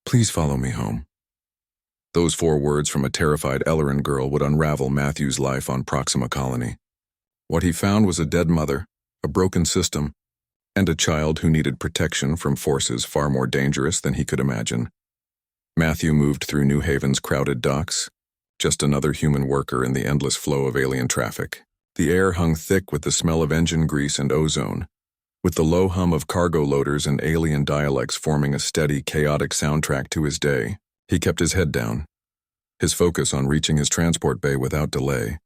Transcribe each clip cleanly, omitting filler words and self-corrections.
Please follow me home. Those 4 words from a terrified Ellerin girl would unravel Matthew's life on Proxima Colony. What he found was a dead mother, a broken system, and a child who needed protection from forces far more dangerous than he could imagine. Matthew moved through New Haven's crowded docks, just another human worker in the endless flow of alien traffic. The air hung thick with the smell of engine grease and ozone, with the low hum of cargo loaders and alien dialects forming a steady, chaotic soundtrack to his day. He kept his head down, his focus on reaching his transport bay without delay,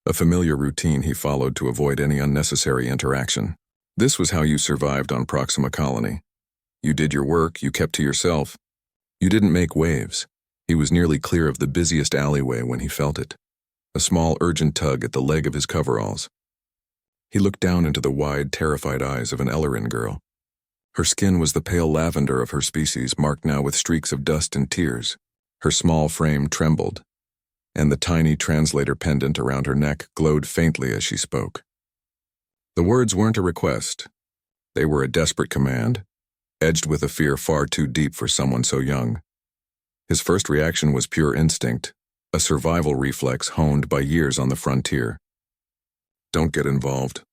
a familiar routine he followed to avoid any unnecessary interaction. This was how you survived on Proxima Colony. You did your work, you kept to yourself. You didn't make waves. He was nearly clear of the busiest alleyway when he felt it, a small urgent tug at the leg of his coveralls. He looked down into the wide, terrified eyes of an Ellerin girl. Her skin was the pale lavender of her species, marked now with streaks of dust and tears. Her small frame trembled, and the tiny translator pendant around her neck glowed faintly as she spoke. The words weren't a request. They were a desperate command, edged with a fear far too deep for someone so young. His first reaction was pure instinct, a survival reflex honed by years on the frontier. Don't get involved.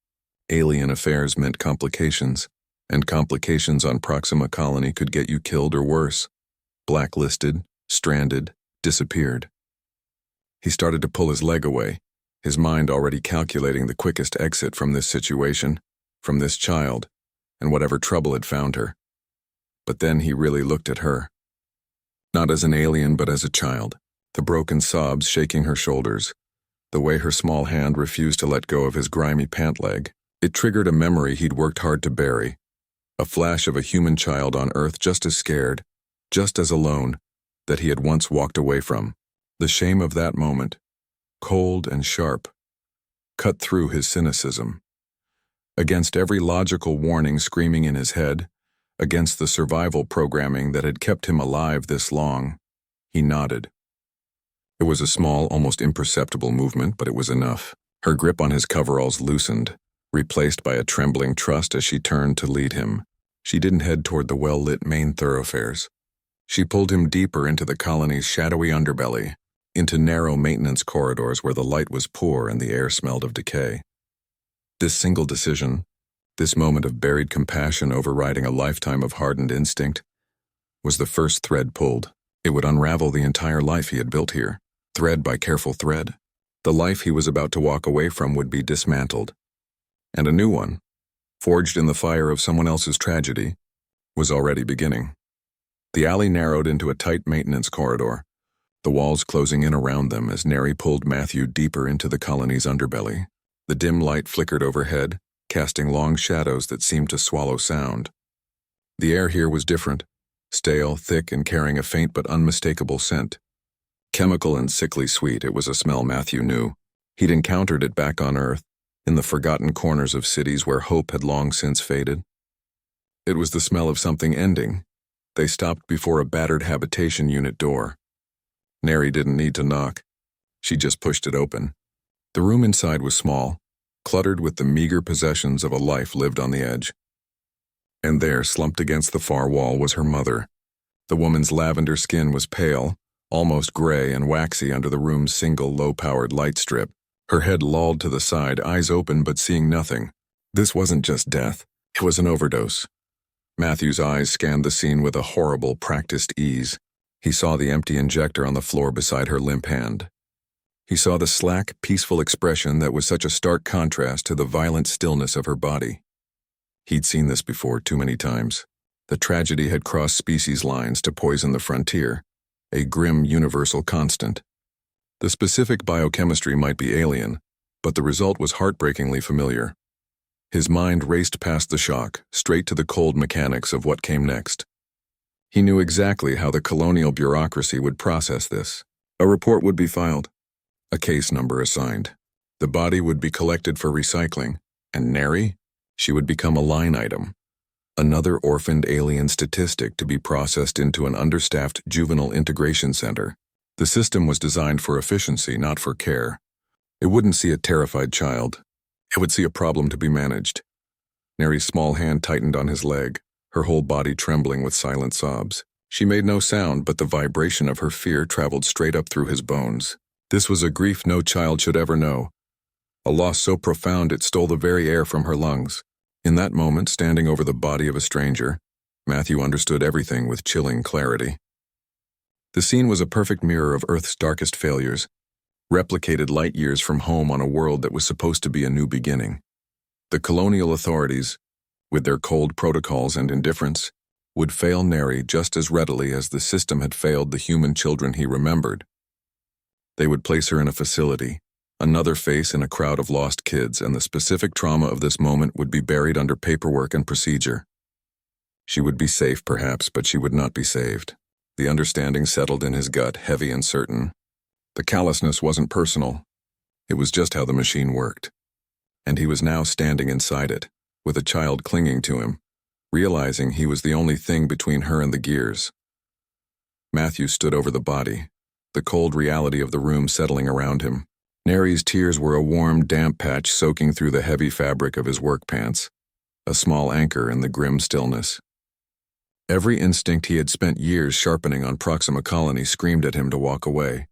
Alien affairs meant complications, and complications on Proxima Colony could get you killed or worse. Blacklisted, stranded, disappeared. He started to pull his leg away, his mind already calculating the quickest exit from this situation, from this child, and whatever trouble had found her. But then he really looked at her. Not as an alien, but as a child, the broken sobs shaking her shoulders, the way her small hand refused to let go of his grimy pant leg. It triggered a memory he'd worked hard to bury, a flash of a human child on Earth just as scared, just as alone, that he had once walked away from. The shame of that moment, cold and sharp, cut through his cynicism. Against every logical warning screaming in his head, against the survival programming that had kept him alive this long, he nodded. It was a small, almost imperceptible movement, but it was enough. Her grip on his coveralls loosened, replaced by a trembling trust as she turned to lead him. She didn't head toward the well-lit main thoroughfares. She pulled him deeper into the colony's shadowy underbelly, into narrow maintenance corridors where the light was poor and the air smelled of decay. This single decision, this moment of buried compassion overriding a lifetime of hardened instinct, was the first thread pulled. It would unravel the entire life he had built here, thread by careful thread. The life he was about to walk away from would be dismantled, and a new one, forged in the fire of someone else's tragedy, was already beginning. The alley narrowed into a tight maintenance corridor, the walls closing in around them as Neri pulled Matthew deeper into the colony's underbelly. The dim light flickered overhead, casting long shadows that seemed to swallow sound. The air here was different, stale, thick, and carrying a faint but unmistakable scent. Chemical and sickly sweet, it was a smell Matthew knew. He'd encountered it back on Earth, in the forgotten corners of cities where hope had long since faded. It was the smell of something ending. They stopped before a battered habitation unit door. Neri didn't need to knock. She just pushed it open. The room inside was small, cluttered with the meager possessions of a life lived on the edge. And there, slumped against the far wall, was her mother. The woman's lavender skin was pale, almost gray and waxy under the room's single low-powered light strip. Her head lolled to the side, eyes open but seeing nothing. This wasn't just death. It was an overdose. Matthew's eyes scanned the scene with a horrible, practiced ease. He saw the empty injector on the floor beside her limp hand. He saw the slack, peaceful expression that was such a stark contrast to the violent stillness of her body. He'd seen this before too many times. The tragedy had crossed species lines to poison the frontier, a grim universal constant. The specific biochemistry might be alien, but the result was heartbreakingly familiar. His mind raced past the shock, straight to the cold mechanics of what came next. He knew exactly how the colonial bureaucracy would process this. A report would be filed, a case number assigned. The body would be collected for recycling, and Neri, she would become a line item, another orphaned alien statistic to be processed into an understaffed juvenile integration center. The system was designed for efficiency, not for care. It wouldn't see a terrified child. It would see a problem to be managed. Neri's small hand tightened on his leg, her whole body trembling with silent sobs. She made no sound, but the vibration of her fear traveled straight up through his bones. This was a grief no child should ever know, a loss so profound it stole the very air from her lungs. In that moment, standing over the body of a stranger, Matthew understood everything with chilling clarity. The scene was a perfect mirror of Earth's darkest failures, replicated light years from home on a world that was supposed to be a new beginning. The colonial authorities, with their cold protocols and indifference, would fail Neri just as readily as the system had failed the human children he remembered. They would place her in a facility, another face in a crowd of lost kids, and the specific trauma of this moment would be buried under paperwork and procedure. She would be safe, perhaps, but she would not be saved. The understanding settled in his gut, heavy and certain. The callousness wasn't personal. It was just how the machine worked. And he was now standing inside it, with a child clinging to him, realizing he was the only thing between her and the gears. Matthew stood over the body, the cold reality of the room settling around him. Neri's tears were a warm, damp patch soaking through the heavy fabric of his work pants, a small anchor in the grim stillness. Every instinct he had spent years sharpening on Proxima Colony screamed at him to walk away,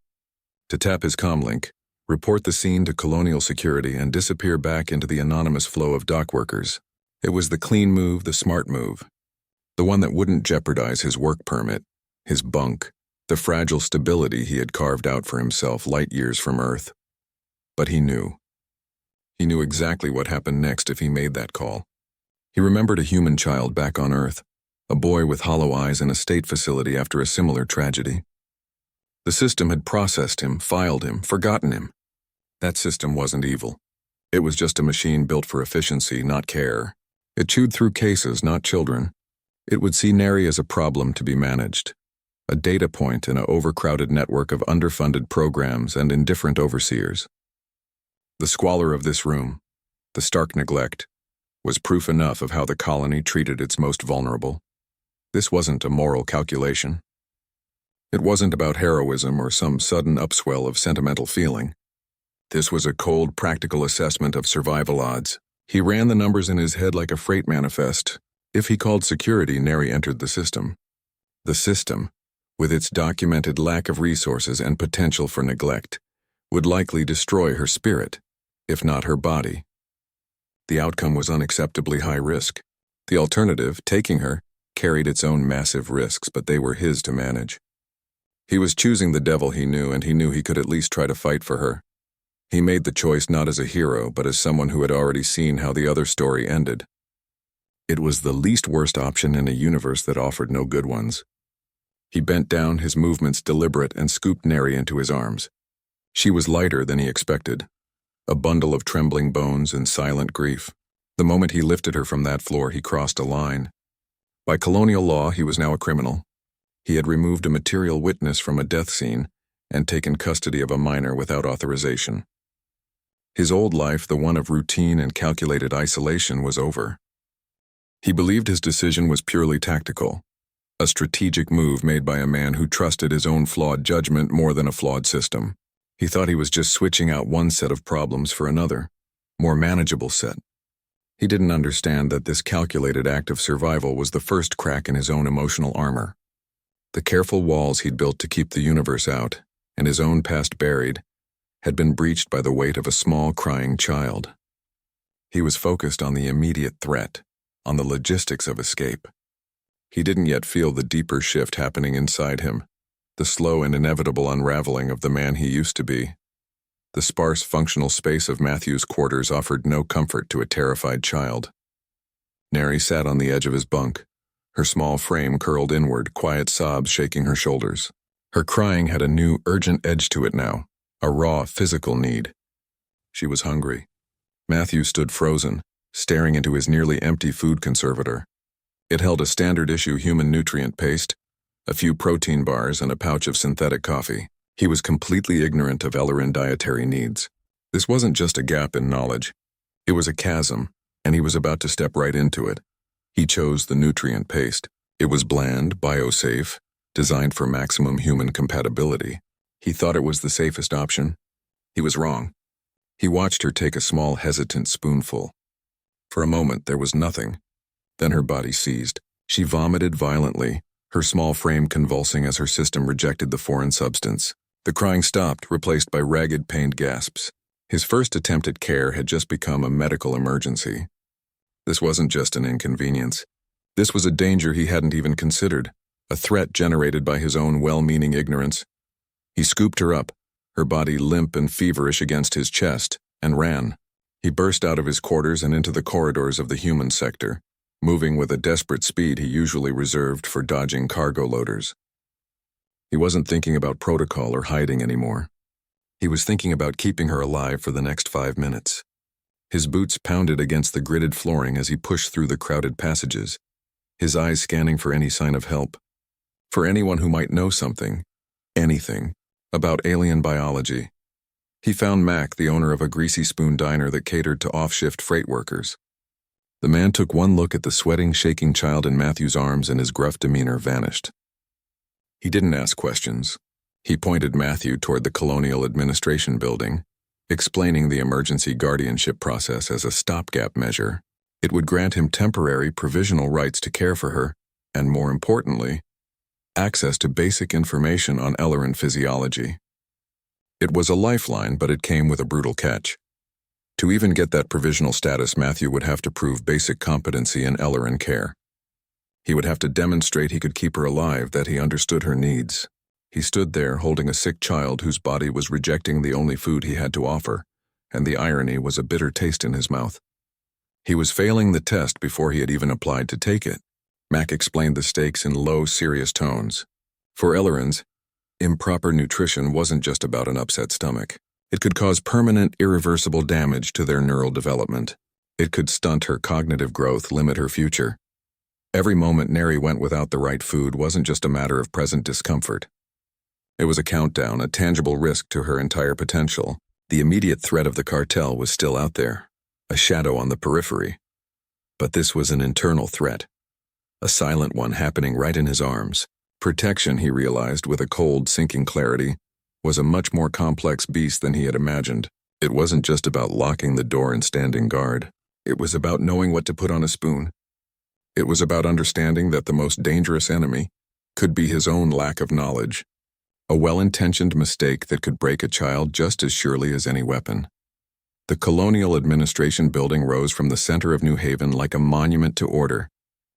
to tap his comlink, report the scene to colonial security, and disappear back into the anonymous flow of dock workers. It was the clean move, the smart move, the one that wouldn't jeopardize his work permit, his bunk, the fragile stability he had carved out for himself light years from Earth. But he knew. He knew exactly what happened next if he made that call. He remembered a human child back on Earth, a boy with hollow eyes in a state facility after a similar tragedy. The system had processed him, filed him, forgotten him. That system wasn't evil. It was just a machine built for efficiency, not care. It chewed through cases, not children. It would see Neri as a problem to be managed, a data point in an overcrowded network of underfunded programs and indifferent overseers. The squalor of this room, the stark neglect, was proof enough of how the colony treated its most vulnerable. This wasn't a moral calculation. It wasn't about heroism or some sudden upswell of sentimental feeling. This was a cold, practical assessment of survival odds. He ran the numbers in his head like a freight manifest. If he called security, Neri entered the system. The system, with its documented lack of resources and potential for neglect, would likely destroy her spirit, if not her body. The outcome was unacceptably high risk. The alternative, taking her, carried its own massive risks, but they were his to manage. He was choosing the devil he knew, and he knew he could at least try to fight for her. He made the choice not as a hero, but as someone who had already seen how the other story ended. It was the least worst option in a universe that offered no good ones. He bent down, his movements deliberate, and scooped Neri into his arms. She was lighter than he expected, a bundle of trembling bones and silent grief. The moment he lifted her from that floor, he crossed a line. By colonial law, he was now a criminal. He had removed a material witness from a death scene and taken custody of a minor without authorization. His old life, the one of routine and calculated isolation, was over. He believed his decision was purely tactical, a strategic move made by a man who trusted his own flawed judgment more than a flawed system. He thought he was just switching out one set of problems for another, more manageable set. He didn't understand that this calculated act of survival was the first crack in his own emotional armor. The careful walls he'd built to keep the universe out, and his own past buried, had been breached by the weight of a small, crying child. He was focused on the immediate threat, on the logistics of escape. He didn't yet feel the deeper shift happening inside him, the slow and inevitable unraveling of the man he used to be. The sparse, functional space of Matthew's quarters offered no comfort to a terrified child. Neri sat on the edge of his bunk, her small frame curled inward, quiet sobs shaking her shoulders. Her crying had a new, urgent edge to it now, a raw, physical need. She was hungry. Matthew stood frozen, staring into his nearly empty food conservator. It held a standard-issue human nutrient paste, a few protein bars, and a pouch of synthetic coffee. He was completely ignorant of Ellerin dietary needs. This wasn't just a gap in knowledge. It was a chasm, and he was about to step right into it. He chose the nutrient paste. It was bland, biosafe, designed for maximum human compatibility. He thought it was the safest option. He was wrong. He watched her take a small, hesitant spoonful. For a moment, there was nothing. Then her body seized. She vomited violently, her small frame convulsing as her system rejected the foreign substance. The crying stopped, replaced by ragged, pained gasps. His first attempt at care had just become a medical emergency. This wasn't just an inconvenience. This was a danger he hadn't even considered, a threat generated by his own well-meaning ignorance. He scooped her up, her body limp and feverish against his chest, and ran. He burst out of his quarters and into the corridors of the human sector, moving with a desperate speed he usually reserved for dodging cargo loaders. He wasn't thinking about protocol or hiding anymore. He was thinking about keeping her alive for the next 5 minutes. His boots pounded against the gridded flooring as he pushed through the crowded passages, his eyes scanning for any sign of help. For anyone who might know something, anything, about alien biology. He found Mac, the owner of a greasy spoon diner that catered to off-shift freight workers. The man took one look at the sweating, shaking child in Matthew's arms and his gruff demeanor vanished. He didn't ask questions. He pointed Matthew toward the Colonial Administration building, explaining the emergency guardianship process as a stopgap measure. It would grant him temporary provisional rights to care for her, and more importantly, access to basic information on Ellerin physiology. It was a lifeline, but it came with a brutal catch. To even get that provisional status, Matthew would have to prove basic competency in Ellerin care. He would have to demonstrate he could keep her alive, that he understood her needs. He stood there holding a sick child whose body was rejecting the only food he had to offer, and the irony was a bitter taste in his mouth. He was failing the test before he had even applied to take it. Mac explained the stakes in low, serious tones. For Ellerins, improper nutrition wasn't just about an upset stomach. It could cause permanent, irreversible damage to their neural development. It could stunt her cognitive growth, limit her future. Every moment Neri went without the right food wasn't just a matter of present discomfort. It was a countdown, a tangible risk to her entire potential. The immediate threat of the cartel was still out there, a shadow on the periphery. But this was an internal threat, a silent one happening right in his arms. Protection, he realized with a cold, sinking clarity, was a much more complex beast than he had imagined. It wasn't just about locking the door and standing guard. It was about knowing what to put on a spoon. It was about understanding that the most dangerous enemy could be his own lack of knowledge, a well-intentioned mistake that could break a child just as surely as any weapon. The Colonial Administration building rose from the center of New Haven like a monument to order,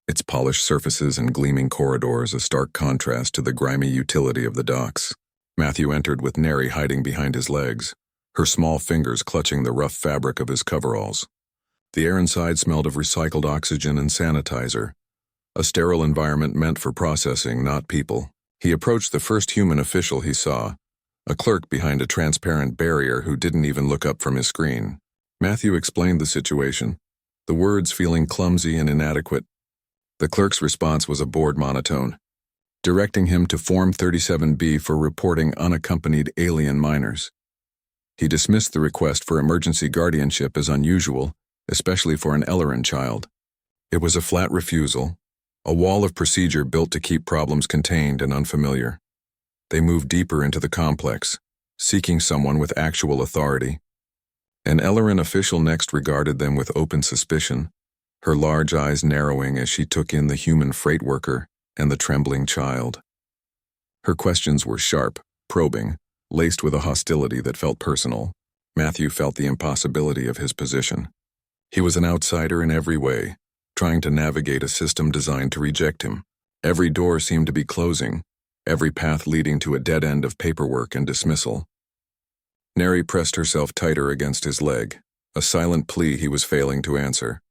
its polished surfaces and gleaming corridors a stark contrast to the grimy utility of the docks. Matthew entered with Neri hiding behind his legs, her small fingers clutching the rough fabric of his coveralls. The air inside smelled of recycled oxygen and sanitizer, a sterile environment meant for processing, not people. He approached the first human official he saw, a clerk behind a transparent barrier who didn't even look up from his screen. Matthew explained the situation, the words feeling clumsy and inadequate. The clerk's response was a bored monotone, directing him to Form 37B for reporting unaccompanied alien minors. He dismissed the request for emergency guardianship as unusual, especially for an Ellerin child. It was a flat refusal, a wall of procedure built to keep problems contained and unfamiliar. They moved deeper into the complex, seeking someone with actual authority. An Ellerin official next regarded them with open suspicion, her large eyes narrowing as she took in the human freight worker and the trembling child. Her questions were sharp, probing, laced with a hostility that felt personal. Matthew felt the impossibility of his position. He was an outsider in every way, trying to navigate a system designed to reject him. Every door seemed to be closing, every path leading to a dead end of paperwork and dismissal. Neri pressed herself tighter against his leg, a silent plea he was failing to answer.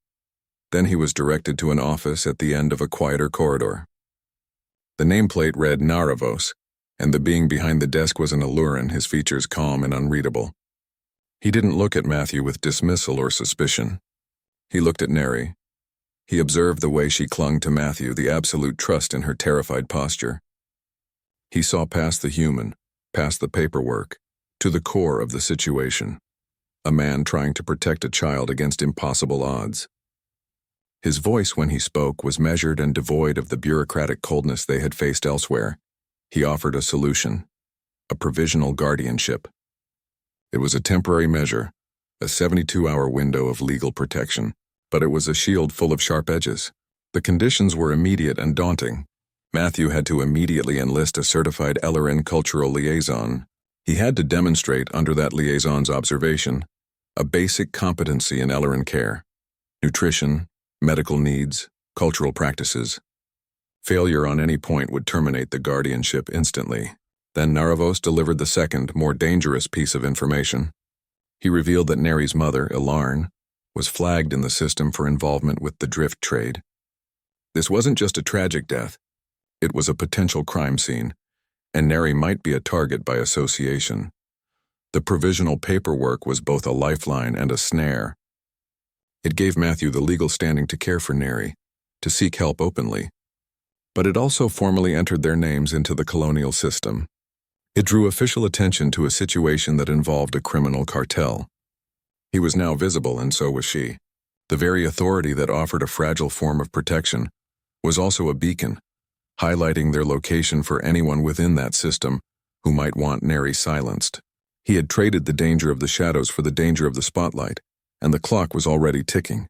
Then he was directed to an office at the end of a quieter corridor. The nameplate read Naravos, and the being behind the desk was an Alluran, his features calm and unreadable. He didn't look at Matthew with dismissal or suspicion. He looked at Neri. He observed the way she clung to Matthew, the absolute trust in her terrified posture. He saw past the human, past the paperwork, to the core of the situation. A man trying to protect a child against impossible odds. His voice when he spoke was measured and devoid of the bureaucratic coldness they had faced elsewhere. He offered a solution, a provisional guardianship. It was a temporary measure, a 72-hour window of legal protection, but it was a shield full of sharp edges. The conditions were immediate and daunting. Matthew had to immediately enlist a certified Ellerin cultural liaison. He had to demonstrate, under that liaison's observation, a basic competency in Ellerin care: nutrition, medical needs, cultural practices. Failure on any point would terminate the guardianship instantly. Then Naravos delivered the second, more dangerous piece of information. He revealed that Neri's mother, Ilarn, was flagged in the system for involvement with the drift trade. This wasn't just a tragic death. It was a potential crime scene, and Neri might be a target by association. The provisional paperwork was both a lifeline and a snare. It gave Matthew the legal standing to care for Neri, to seek help openly. But it also formally entered their names into the colonial system. It drew official attention to a situation that involved a criminal cartel. He was now visible, and so was she. The very authority that offered a fragile form of protection was also a beacon, highlighting their location for anyone within that system who might want Neri silenced. He had traded the danger of the shadows for the danger of the spotlight, and the clock was already ticking.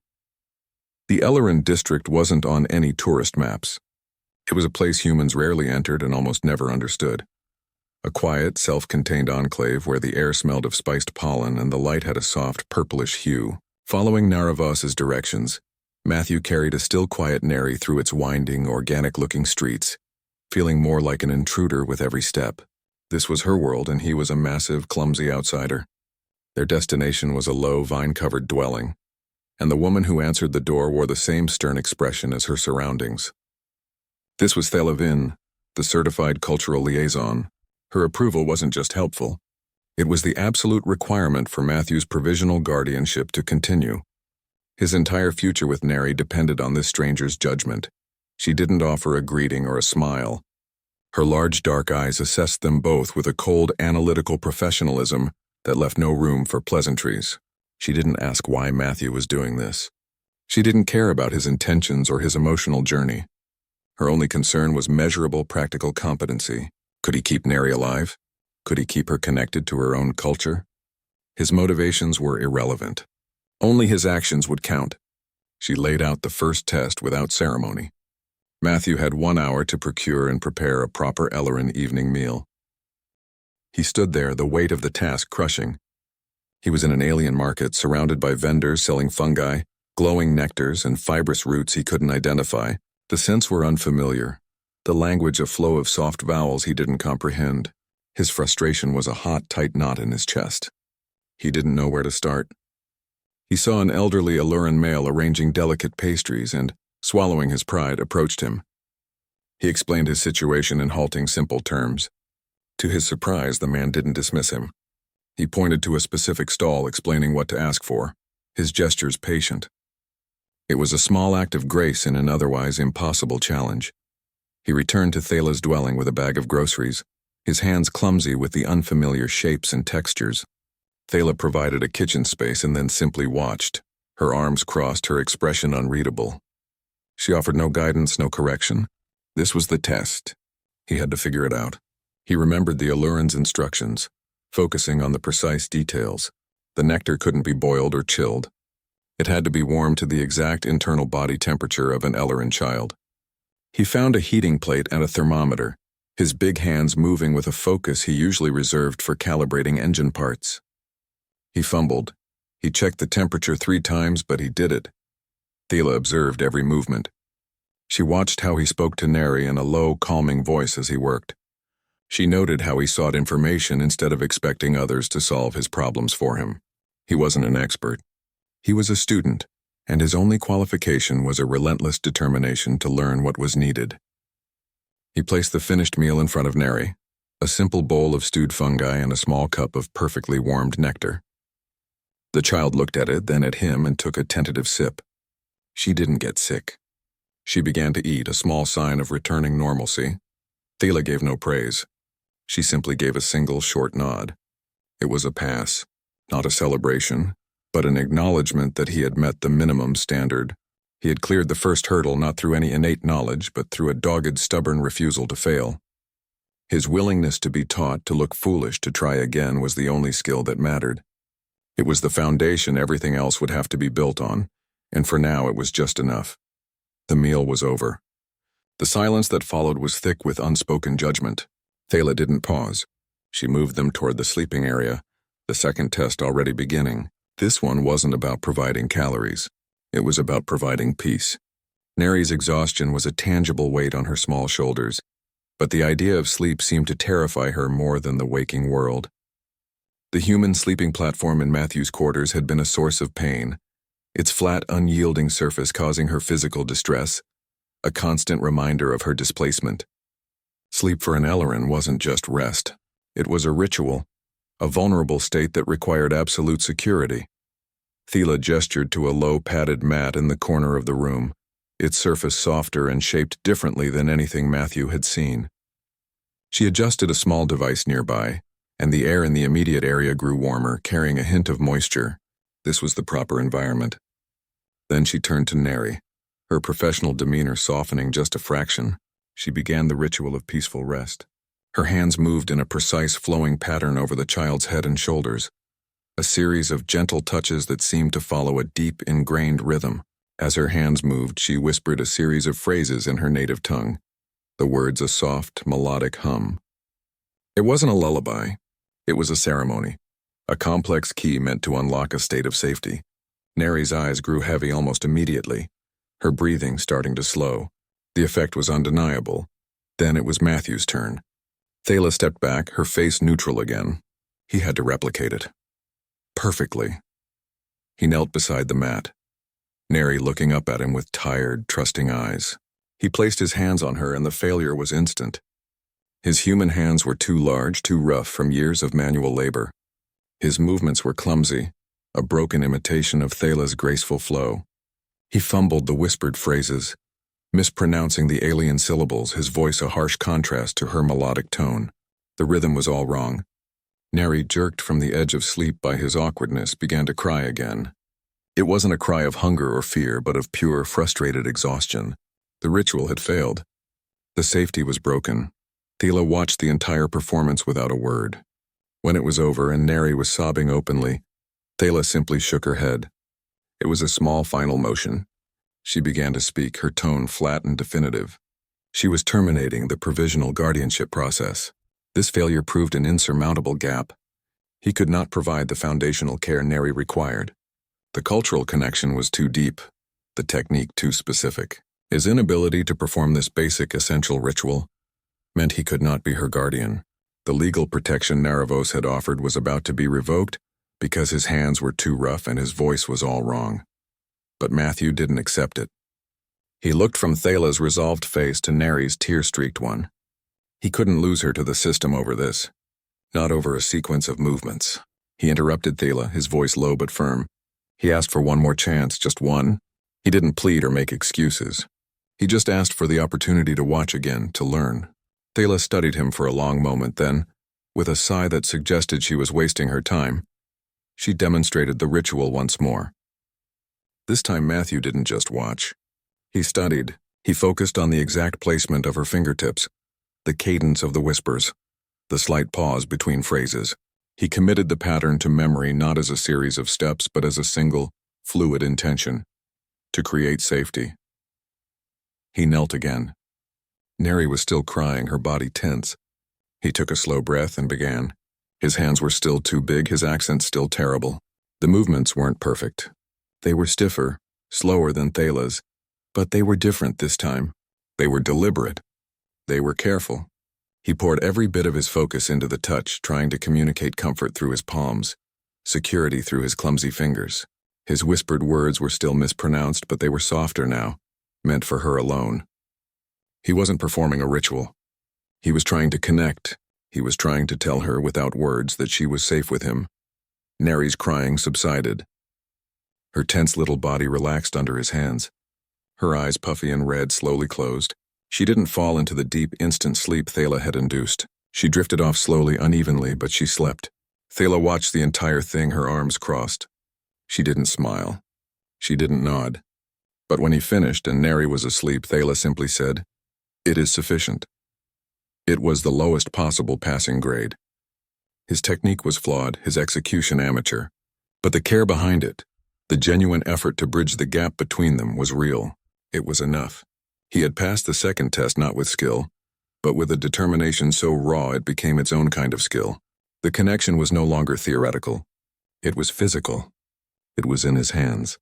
The Ellerin district wasn't on any tourist maps. It was a place humans rarely entered and almost never understood. A quiet, self-contained enclave where the air smelled of spiced pollen and the light had a soft, purplish hue. Following Naravos's directions, Matthew carried a still quiet Neri through its winding, organic-looking streets, feeling more like an intruder with every step. This was her world, and he was a massive, clumsy outsider. Their destination was a low, vine-covered dwelling, and the woman who answered the door wore the same stern expression as her surroundings. This was Thela Vin, the certified cultural liaison. Her approval wasn't just helpful. It was the absolute requirement for Matthew's provisional guardianship to continue. His entire future with Neri depended on this stranger's judgment. She didn't offer a greeting or a smile. Her large dark eyes assessed them both with a cold, analytical professionalism that left no room for pleasantries. She didn't ask why Matthew was doing this. She didn't care about his intentions or his emotional journey. Her only concern was measurable, practical competency. Could he keep Neri alive? Could he keep her connected to her own culture? His motivations were irrelevant. Only his actions would count. She laid out the first test without ceremony. Matthew had 1 hour to procure and prepare a proper Ellerin evening meal. He stood there, the weight of the task crushing. He was in an alien market, surrounded by vendors selling fungi, glowing nectars, and fibrous roots he couldn't identify. The scents were unfamiliar. The language a flow of soft vowels he didn't comprehend. His frustration was a hot, tight knot in his chest. He didn't know where to start. He saw an elderly Ellerin male arranging delicate pastries and, swallowing his pride, approached him. He explained his situation in halting, simple terms. To his surprise, the man didn't dismiss him. He pointed to a specific stall, explaining what to ask for, his gestures patient. It was a small act of grace in an otherwise impossible challenge. He returned to Thela's dwelling with a bag of groceries, his hands clumsy with the unfamiliar shapes and textures. Thela provided a kitchen space and then simply watched, her arms crossed, her expression unreadable. She offered no guidance, no correction. This was the test. He had to figure it out. He remembered the Ellerin's instructions, focusing on the precise details. The nectar couldn't be boiled or chilled. It had to be warmed to the exact internal body temperature of an Ellerin child. He found a heating plate and a thermometer, his big hands moving with a focus he usually reserved for calibrating engine parts. He fumbled. He checked the temperature 3 times, but he did it. Thela observed every movement. She watched how he spoke to Neri in a low, calming voice as he worked. She noted how he sought information instead of expecting others to solve his problems for him. He wasn't an expert. He was a student, and his only qualification was a relentless determination to learn what was needed. He placed the finished meal in front of Neri, a simple bowl of stewed fungi and a small cup of perfectly warmed nectar. The child looked at it, then at him, and took a tentative sip. She didn't get sick. She began to eat, a small sign of returning normalcy. Thela gave no praise. She simply gave a single short nod. It was a pass, not a celebration, but an acknowledgement that he had met the minimum standard. He had cleared the first hurdle not through any innate knowledge, but through a dogged, stubborn refusal to fail. His willingness to be taught, to look foolish, to try again was the only skill that mattered. It was the foundation everything else would have to be built on, and for now it was just enough. The meal was over. The silence that followed was thick with unspoken judgment. Thala didn't pause. She moved them toward the sleeping area, the second test already beginning. This one wasn't about providing calories. It was about providing peace. Neri's exhaustion was a tangible weight on her small shoulders, but the idea of sleep seemed to terrify her more than the waking world. The human sleeping platform in Matthew's quarters had been a source of pain, its flat, unyielding surface causing her physical distress, a constant reminder of her displacement. Sleep for an Ellerin wasn't just rest. It was a ritual, a vulnerable state that required absolute security. Thala gestured to a low, padded mat in the corner of the room, its surface softer and shaped differently than anything Matthew had seen. She adjusted a small device nearby, and the air in the immediate area grew warmer, carrying a hint of moisture. This was the proper environment. Then she turned to Neri, her professional demeanor softening just a fraction. She began the ritual of peaceful rest. Her hands moved in a precise flowing pattern over the child's head and shoulders, a series of gentle touches that seemed to follow a deep, ingrained rhythm. As her hands moved, she whispered a series of phrases in her native tongue, the words a soft, melodic hum. It wasn't a lullaby. It was a ceremony, a complex key meant to unlock a state of safety. Neri's eyes grew heavy almost immediately, her breathing starting to slow. The effect was undeniable. Then it was Matthew's turn. Thala stepped back, her face neutral again. He had to replicate it. Perfectly. He knelt beside the mat, Neri looking up at him with tired, trusting eyes. He placed his hands on her and the failure was instant. His human hands were too large, too rough from years of manual labor. His movements were clumsy, a broken imitation of Thala's graceful flow. He fumbled the whispered phrases, mispronouncing the alien syllables, his voice a harsh contrast to her melodic tone. The rhythm was all wrong. Neri, jerked from the edge of sleep by his awkwardness, began to cry again. It wasn't a cry of hunger or fear, but of pure, frustrated exhaustion. The ritual had failed. The safety was broken. Thala watched the entire performance without a word. When it was over and Neri was sobbing openly, Thala simply shook her head. It was a small final motion. She began to speak, her tone flat and definitive. She was terminating the provisional guardianship process. This failure proved an insurmountable gap. He could not provide the foundational care Neri required. The cultural connection was too deep, the technique too specific. His inability to perform this basic, essential ritual meant he could not be her guardian. The legal protection Naravos had offered was about to be revoked because his hands were too rough and his voice was all wrong. But Matthew didn't accept it. He looked from Thala's resolved face to Neri's tear-streaked one. He couldn't lose her to the system over this, not over a sequence of movements. He interrupted Thala, his voice low but firm. He asked for one more chance, just one. He didn't plead or make excuses. He just asked for the opportunity to watch again, to learn. Thala studied him for a long moment, then, with a sigh that suggested she was wasting her time, she demonstrated the ritual once more. This time Matthew didn't just watch. He studied. He focused on the exact placement of her fingertips, the cadence of the whispers, the slight pause between phrases. He committed the pattern to memory not as a series of steps but as a single, fluid intention, to create safety. He knelt again. Neri was still crying, her body tense. He took a slow breath and began. His hands were still too big, his accent still terrible. The movements weren't perfect. They were stiffer, slower than Thala's, but they were different this time. They were deliberate. They were careful. He poured every bit of his focus into the touch, trying to communicate comfort through his palms, security through his clumsy fingers. His whispered words were still mispronounced, but they were softer now, meant for her alone. He wasn't performing a ritual. He was trying to connect. He was trying to tell her without words that she was safe with him. Neri's crying subsided. Her tense little body relaxed under his hands. Her eyes, puffy and red, slowly closed. She didn't fall into the deep, instant sleep Thala had induced. She drifted off slowly, unevenly, but she slept. Thala watched the entire thing, her arms crossed. She didn't smile. She didn't nod. But when he finished and Neri was asleep, Thala simply said, "It is sufficient." It was the lowest possible passing grade. His technique was flawed, his execution amateur. But the care behind it, the genuine effort to bridge the gap between them, was real. It was enough. He had passed the second test not with skill, but with a determination so raw it became its own kind of skill. The connection was no longer theoretical. It was physical. It was in his hands.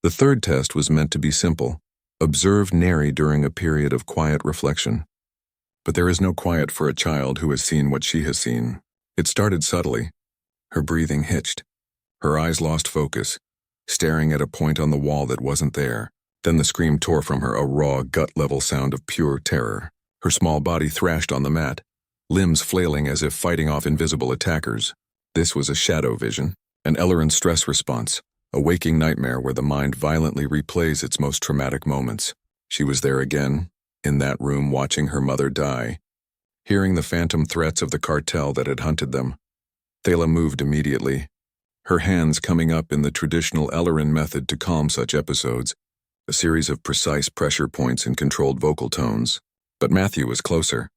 The third test was meant to be simple. Observe Neri during a period of quiet reflection. But there is no quiet for a child who has seen what she has seen. It started subtly. Her breathing hitched. Her eyes lost focus, staring at a point on the wall that wasn't there. Then the scream tore from her, a raw, gut-level sound of pure terror. Her small body thrashed on the mat, limbs flailing as if fighting off invisible attackers. This was a shadow vision, an Ellerin stress response, a waking nightmare where the mind violently replays its most traumatic moments. She was there again, in that room, watching her mother die, hearing the phantom threats of the cartel that had hunted them. Thala moved immediately, her hands coming up in the traditional Ellerin method to calm such episodes, a series of precise pressure points and controlled vocal tones. But Matthew was closer.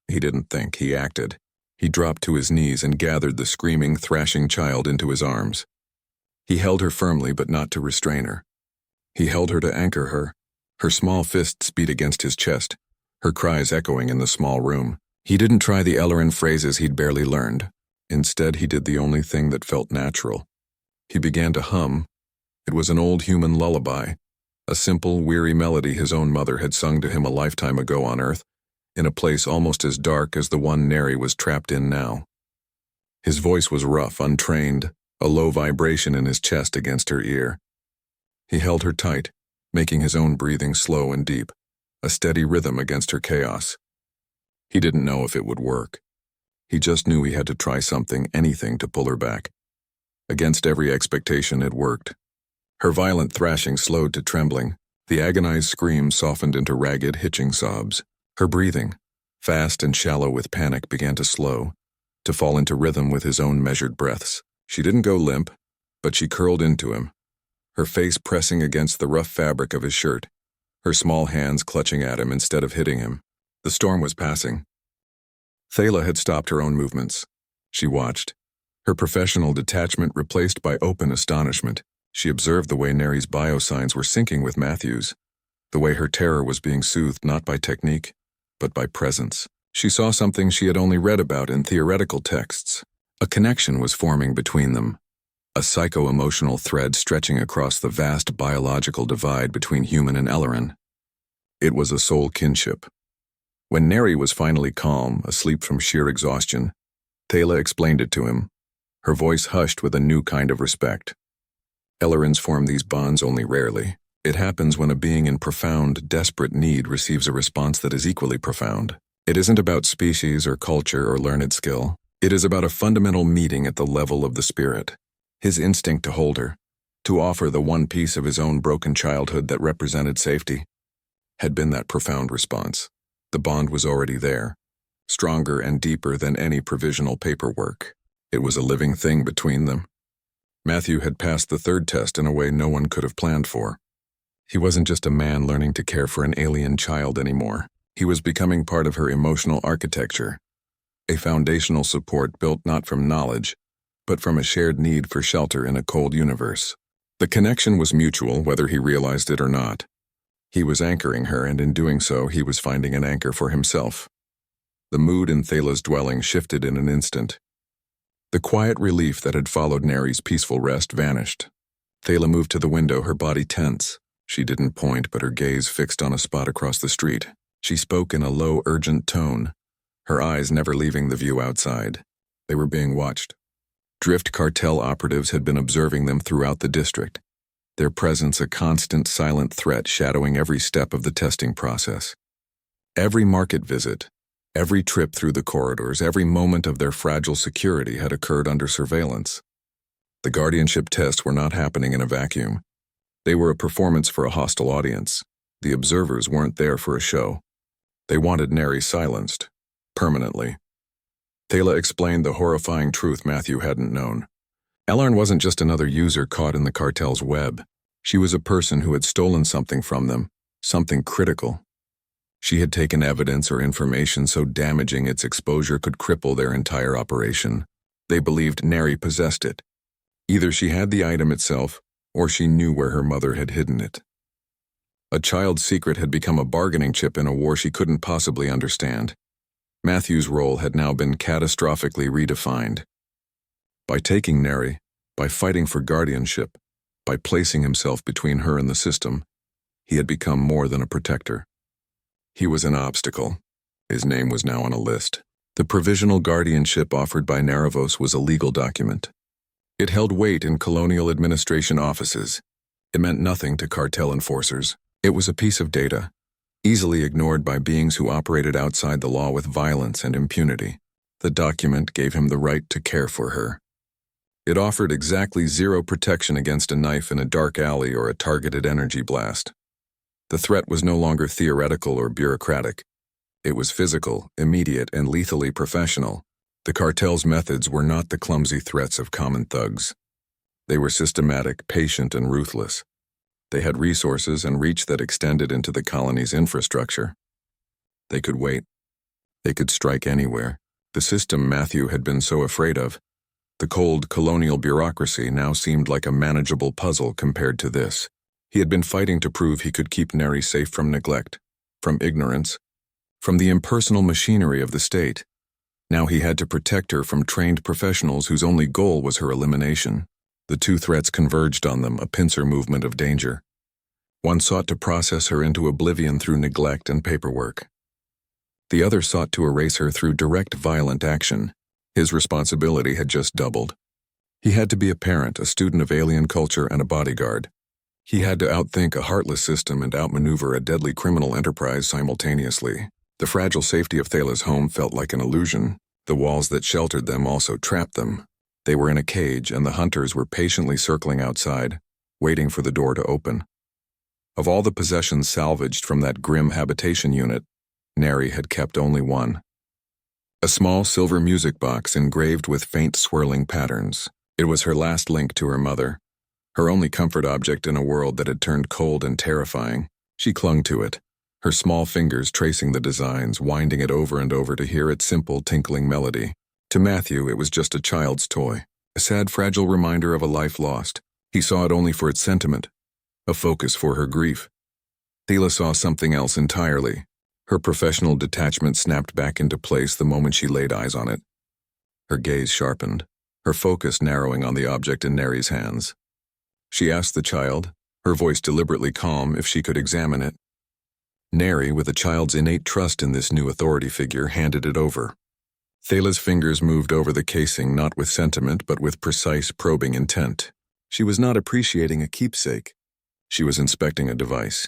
He didn't think, he acted. He dropped to his knees and gathered the screaming, thrashing child into his arms. He held her firmly, but not to restrain her. He held her to anchor her. Her small fists beat against his chest, her cries echoing in the small room. He didn't try the Ellerin phrases he'd barely learned. Instead, he did the only thing that felt natural. He began to hum. It was an old human lullaby, a simple, weary melody his own mother had sung to him a lifetime ago on Earth, in a place almost as dark as the one Neri was trapped in now. His voice was rough, untrained, a low vibration in his chest against her ear. He held her tight, making his own breathing slow and deep, a steady rhythm against her chaos. He didn't know if it would work. He just knew he had to try something, anything, to pull her back. Against every expectation, it worked. Her violent thrashing slowed to trembling. The agonized screams softened into ragged, hitching sobs. Her breathing, fast and shallow with panic, began to slow, to fall into rhythm with his own measured breaths. She didn't go limp, but she curled into him, her face pressing against the rough fabric of his shirt, her small hands clutching at him instead of hitting him. The storm was passing. Thala had stopped her own movements. She watched, her professional detachment replaced by open astonishment. She observed the way Neri's biosigns were syncing with Matthew's, the way her terror was being soothed not by technique, but by presence. She saw something she had only read about in theoretical texts. A connection was forming between them, a psycho-emotional thread stretching across the vast biological divide between human and Ellerin. It was a soul kinship. When Neri was finally calm, asleep from sheer exhaustion, Thala explained it to him, her voice hushed with a new kind of respect. Ellerins form these bonds only rarely. It happens when a being in profound, desperate need receives a response that is equally profound. It isn't about species or culture or learned skill. It is about a fundamental meeting at the level of the spirit. His instinct to hold her, to offer the one piece of his own broken childhood that represented safety, had been that profound response. The bond was already there, stronger and deeper than any provisional paperwork. It was a living thing between them. Matthew had passed the third test in a way no one could have planned for. He wasn't just a man learning to care for an alien child anymore. He was becoming part of her emotional architecture, a foundational support built not from knowledge, but from a shared need for shelter in a cold universe. The connection was mutual, whether he realized it or not. He was anchoring her, and in doing so, he was finding an anchor for himself. The mood in Thala's dwelling shifted in an instant. The quiet relief that had followed Neri's peaceful rest vanished. Thala moved to the window, her body tense. She didn't point, but her gaze fixed on a spot across the street. She spoke in a low, urgent tone, her eyes never leaving the view outside. They were being watched. Drift cartel operatives had been observing them throughout the district, their presence a constant silent threat shadowing every step of the testing process. Every market visit, every trip through the corridors, every moment of their fragile security had occurred under surveillance. The guardianship tests were not happening in a vacuum. They were a performance for a hostile audience. The observers weren't there for a show. They wanted Neri silenced, permanently. Thala explained the horrifying truth Matthew hadn't known. Ellerin wasn't just another user caught in the cartel's web. She was a person who had stolen something from them, something critical. She had taken evidence or information so damaging its exposure could cripple their entire operation. They believed Neri possessed it. Either she had the item itself, or she knew where her mother had hidden it. A child's secret had become a bargaining chip in a war she couldn't possibly understand. Matthew's role had now been catastrophically redefined. By taking Neri, by fighting for guardianship, by placing himself between her and the system, he had become more than a protector. He was an obstacle. His name was now on a list. The provisional guardianship offered by Naravos was a legal document. It held weight in colonial administration offices. It meant nothing to cartel enforcers. It was a piece of data, easily ignored by beings who operated outside the law with violence and impunity. The document gave him the right to care for her. It offered exactly zero protection against a knife in a dark alley or a targeted energy blast. The threat was no longer theoretical or bureaucratic. It was physical, immediate, and lethally professional. The cartel's methods were not the clumsy threats of common thugs. They were systematic, patient, and ruthless. They had resources and reach that extended into the colony's infrastructure. They could wait. They could strike anywhere. The system Matthew had been so afraid of, the cold colonial bureaucracy, now seemed like a manageable puzzle compared to this. He had been fighting to prove he could keep Neri safe from neglect, from ignorance, from the impersonal machinery of the state. Now he had to protect her from trained professionals whose only goal was her elimination. The two threats converged on them, a pincer movement of danger. One sought to process her into oblivion through neglect and paperwork. The other sought to erase her through direct violent action. His responsibility had just doubled. He had to be a parent, a student of alien culture, and a bodyguard. He had to outthink a heartless system and outmaneuver a deadly criminal enterprise simultaneously. The fragile safety of Thala's home felt like an illusion. The walls that sheltered them also trapped them. They were in a cage, and the hunters were patiently circling outside, waiting for the door to open. Of all the possessions salvaged from that grim habitation unit, Neri had kept only one. A small silver music box engraved with faint swirling patterns. It was her last link to her mother, her only comfort object in a world that had turned cold and terrifying. She clung to it, her small fingers tracing the designs, winding it over and over to hear its simple, tinkling melody. To Matthew, it was just a child's toy, a sad, fragile reminder of a life lost. He saw it only for its sentiment, a focus for her grief. Thala saw something else entirely. Her professional detachment snapped back into place the moment she laid eyes on it. Her gaze sharpened, her focus narrowing on the object in Neri's hands. She asked the child, her voice deliberately calm, if she could examine it. Neri, with a child's innate trust in this new authority figure, handed it over. Thala's fingers moved over the casing not with sentiment but with precise, probing intent. She was not appreciating a keepsake. She was inspecting a device.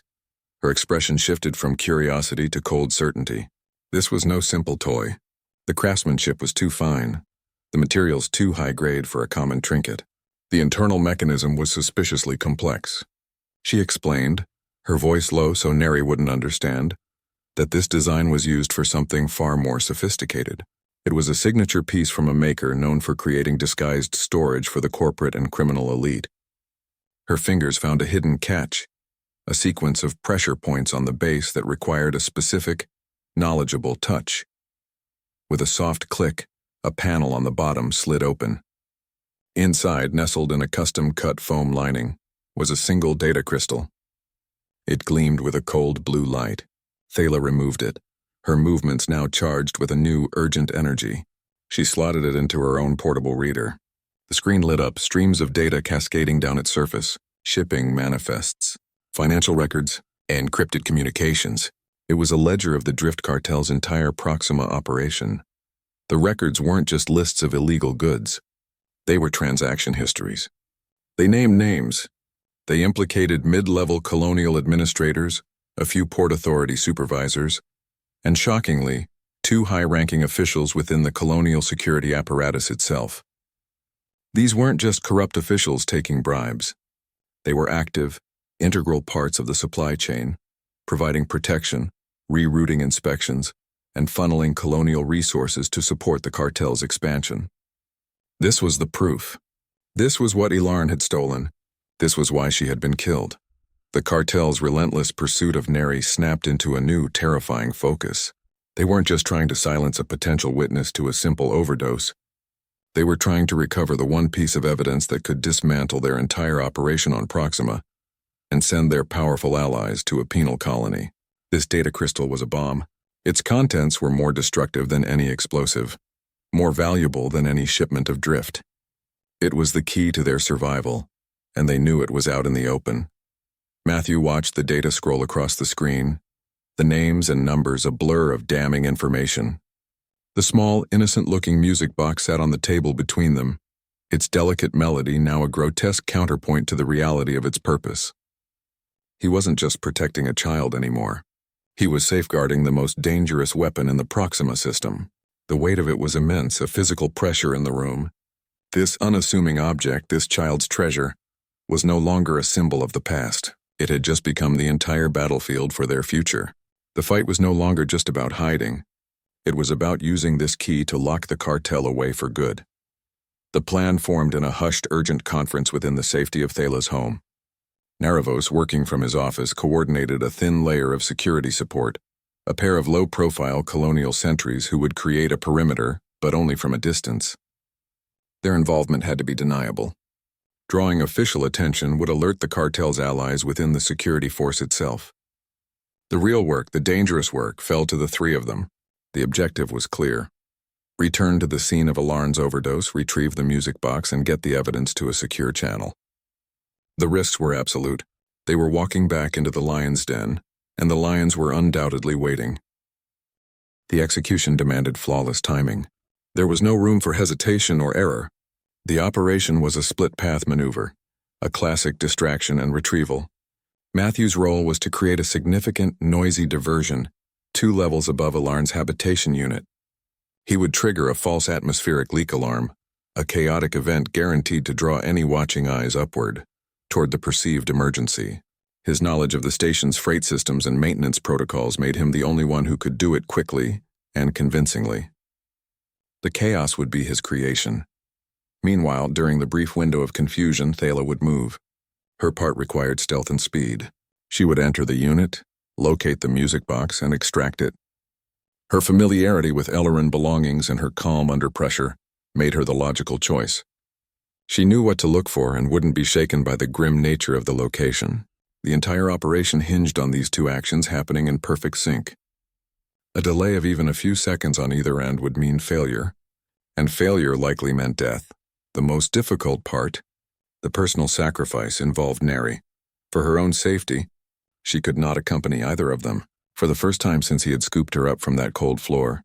Her expression shifted from curiosity to cold certainty. This was no simple toy. The craftsmanship was too fine. The materials too high grade for a common trinket. The internal mechanism was suspiciously complex. She explained, her voice low so Neri wouldn't understand, that this design was used for something far more sophisticated. It was a signature piece from a maker known for creating disguised storage for the corporate and criminal elite. Her fingers found a hidden catch, a sequence of pressure points on the base that required a specific, knowledgeable touch. With a soft click, a panel on the bottom slid open. Inside, nestled in a custom-cut foam lining, was a single data crystal. It gleamed with a cold blue light. Thala removed it, her movements now charged with a new, urgent energy. She slotted it into her own portable reader. The screen lit up, streams of data cascading down its surface, shipping manifests, financial records, encrypted communications. It was a ledger of the Drift Cartel's entire Proxima operation. The records weren't just lists of illegal goods. They were transaction histories. They named names. They implicated mid-level colonial administrators, a few Port Authority supervisors, and shockingly, 2 high-ranking officials within the colonial security apparatus itself. These weren't just corrupt officials taking bribes. They were active, integral parts of the supply chain, providing protection, rerouting inspections, and funneling colonial resources to support the cartel's expansion. This was the proof. This was what Ilarn had stolen. This was why she had been killed. The cartel's relentless pursuit of Neri snapped into a new, terrifying focus. They weren't just trying to silence a potential witness to a simple overdose. They were trying to recover the one piece of evidence that could dismantle their entire operation on Proxima, and send their powerful allies to a penal colony. This data crystal was a bomb. Its contents were more destructive than any explosive, more valuable than any shipment of drift. It was the key to their survival, and they knew it was out in the open. Matthew watched the data scroll across the screen, the names and numbers a blur of damning information. The small, innocent-looking music box sat on the table between them, its delicate melody now a grotesque counterpoint to the reality of its purpose. He wasn't just protecting a child anymore. He was safeguarding the most dangerous weapon in the Proxima system. The weight of it was immense, a physical pressure in the room. This unassuming object, this child's treasure, was no longer a symbol of the past. It had just become the entire battlefield for their future. The fight was no longer just about hiding. It was about using this key to lock the cartel away for good. The plan formed in a hushed, urgent conference within the safety of Thela's home. Naravos, working from his office, coordinated a thin layer of security support, a pair of low-profile colonial sentries who would create a perimeter, but only from a distance. Their involvement had to be deniable. Drawing official attention would alert the cartel's allies within the security force itself. The real work, the dangerous work, fell to the three of them. The objective was clear. Return to the scene of Alarn's overdose, retrieve the music box, and get the evidence to a secure channel. The risks were absolute. They were walking back into the lion's den, and the lions were undoubtedly waiting. The execution demanded flawless timing. There was no room for hesitation or error. The operation was a split-path maneuver, a classic distraction and retrieval. Matthew's role was to create a significant, noisy diversion, 2 levels above Alarn's habitation unit. He would trigger a false atmospheric leak alarm, a chaotic event guaranteed to draw any watching eyes upward, toward the perceived emergency. His knowledge of the station's freight systems and maintenance protocols made him the only one who could do it quickly and convincingly. The chaos would be his creation. Meanwhile, during the brief window of confusion, Thala would move. Her part required stealth and speed. She would enter the unit, locate the music box, and extract it. Her familiarity with Ellerin belongings and her calm under pressure made her the logical choice. She knew what to look for and wouldn't be shaken by the grim nature of the location. The entire operation hinged on these 2 actions happening in perfect sync. A delay of even a few seconds on either end would mean failure, and failure likely meant death. The most difficult part, the personal sacrifice, involved Neri. For her own safety, she could not accompany either of them. For the first time since he had scooped her up from that cold floor,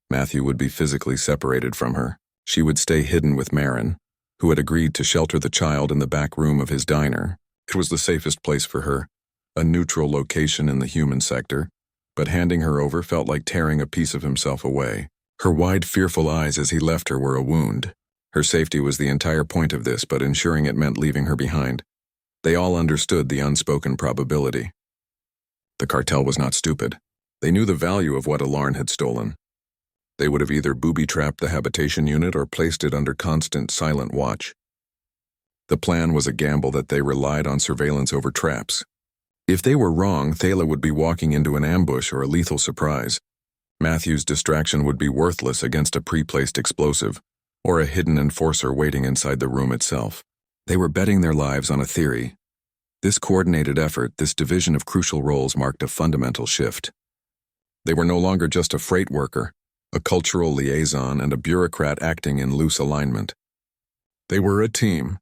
Matthew would be physically separated from her. She would stay hidden with Marin, who had agreed to shelter the child in the back room of his diner. It was the safest place for her, a neutral location in the human sector, but handing her over felt like tearing a piece of himself away. Her wide, fearful eyes as he left her were a wound. Her safety was the entire point of this, but ensuring it meant leaving her behind. They all understood the unspoken probability. The cartel was not stupid. They knew the value of what Alarn had stolen. They would have either booby-trapped the habitation unit or placed it under constant, silent watch. The plan was a gamble that they relied on surveillance over traps. If they were wrong, Thala would be walking into an ambush or a lethal surprise. Matthew's distraction would be worthless against a pre-placed explosive, or a hidden enforcer waiting inside the room itself. They were betting their lives on a theory. This coordinated effort, this division of crucial roles, marked a fundamental shift. They were no longer just a freight worker, a cultural liaison, and a bureaucrat acting in loose alignment. They were a team.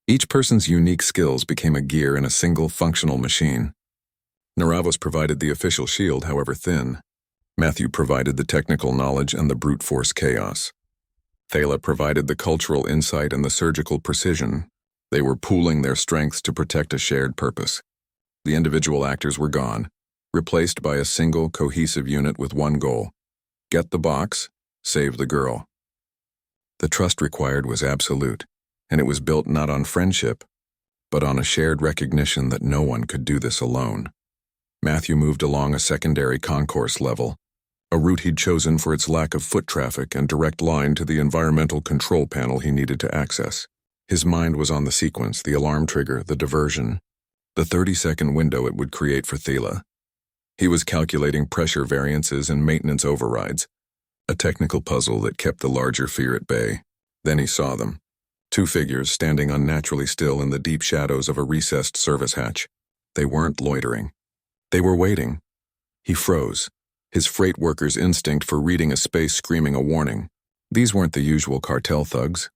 Each person's unique skills became a gear in a single functional machine. Naravos provided the official shield, however thin. Matthew provided the technical knowledge and the brute force chaos. Thala provided the cultural insight and the surgical precision. They were pooling their strengths to protect a shared purpose. The individual actors were gone, replaced by a single, cohesive unit with one goal: get the box, save the girl. The trust required was absolute, and it was built not on friendship, but on a shared recognition that no one could do this alone. Matthew moved along a secondary concourse level, a route he'd chosen for its lack of foot traffic and direct line to the environmental control panel he needed to access. His mind was on the sequence, the alarm trigger, the diversion, the 30-second window it would create for Thala. He was calculating pressure variances and maintenance overrides, a technical puzzle that kept the larger fear at bay. Then he saw them. 2 figures standing unnaturally still in the deep shadows of a recessed service hatch. They weren't loitering. They were waiting. He froze, his freight worker's instinct for reading a space screaming a warning. These weren't the usual cartel thugs,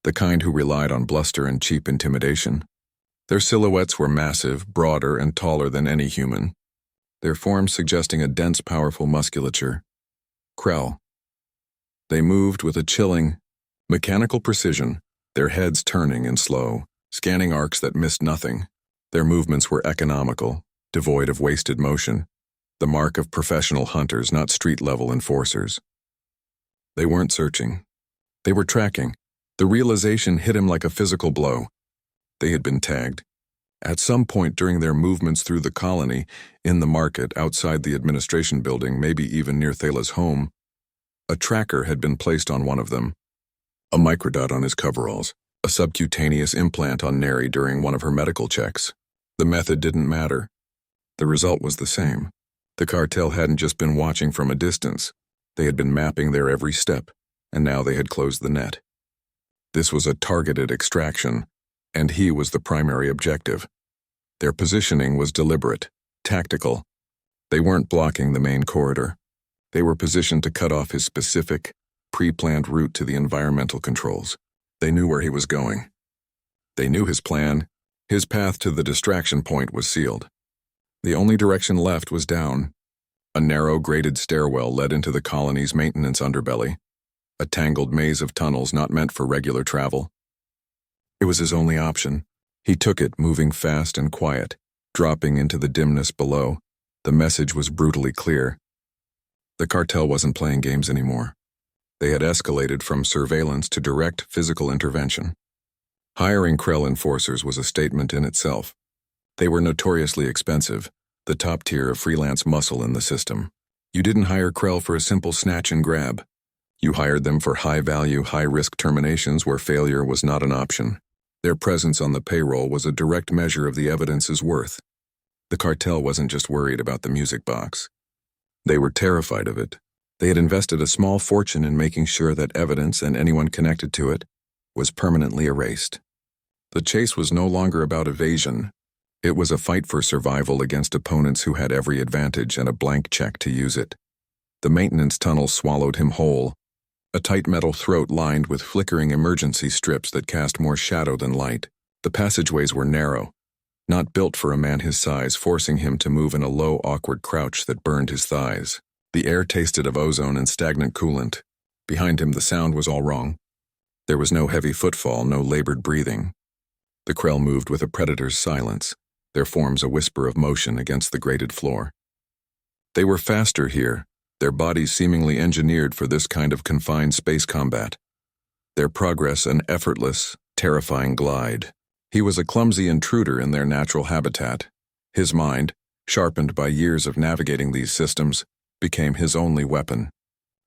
the kind who relied on bluster and cheap intimidation. Their silhouettes were massive, broader, and taller than any human, their forms suggesting a dense, powerful musculature. Krell. They moved with a chilling, mechanical precision, their heads turning and slow, scanning arcs that missed nothing. Their movements were economical, devoid of wasted motion, the mark of professional hunters, not street-level enforcers. They weren't searching. They were tracking. The realization hit him like a physical blow. They had been tagged. At some point during their movements through the colony, in the market, outside the administration building, maybe even near Thala's home, a tracker had been placed on one of them. A microdot on his coveralls, a subcutaneous implant on Neri during one of her medical checks. The method didn't matter. The result was the same. The cartel hadn't just been watching from a distance. They had been mapping their every step, and now they had closed the net. This was a targeted extraction, and he was the primary objective. Their positioning was deliberate, tactical. They weren't blocking the main corridor. They were positioned to cut off his specific, pre-planned route to the environmental controls. They knew where he was going. They knew his plan. His path to the distraction point was sealed. The only direction left was down. A narrow, grated stairwell led into the colony's maintenance underbelly, a tangled maze of tunnels not meant for regular travel. It was his only option. He took it, moving fast and quiet, dropping into the dimness below. The message was brutally clear. The cartel wasn't playing games anymore. They had escalated from surveillance to direct physical intervention. Hiring Krell enforcers was a statement in itself. They were notoriously expensive, the top tier of freelance muscle in the system. You didn't hire Krell for a simple snatch and grab. You hired them for high-value, high-risk terminations where failure was not an option. Their presence on the payroll was a direct measure of the evidence's worth. The cartel wasn't just worried about the music box. They were terrified of it. They had invested a small fortune in making sure that evidence and anyone connected to it was permanently erased. The chase was no longer about evasion. It was a fight for survival against opponents who had every advantage and a blank check to use it. The maintenance tunnel swallowed him whole, a tight metal throat lined with flickering emergency strips that cast more shadow than light. The passageways were narrow, not built for a man his size, forcing him to move in a low, awkward crouch that burned his thighs. The air tasted of ozone and stagnant coolant. Behind him, the sound was all wrong. There was no heavy footfall, no labored breathing. The Krell moved with a predator's silence, their forms a whisper of motion against the grated floor. They were faster here, their bodies seemingly engineered for this kind of confined space combat. Their progress an effortless, terrifying glide. He was a clumsy intruder in their natural habitat. His mind, sharpened by years of navigating these systems, became his only weapon.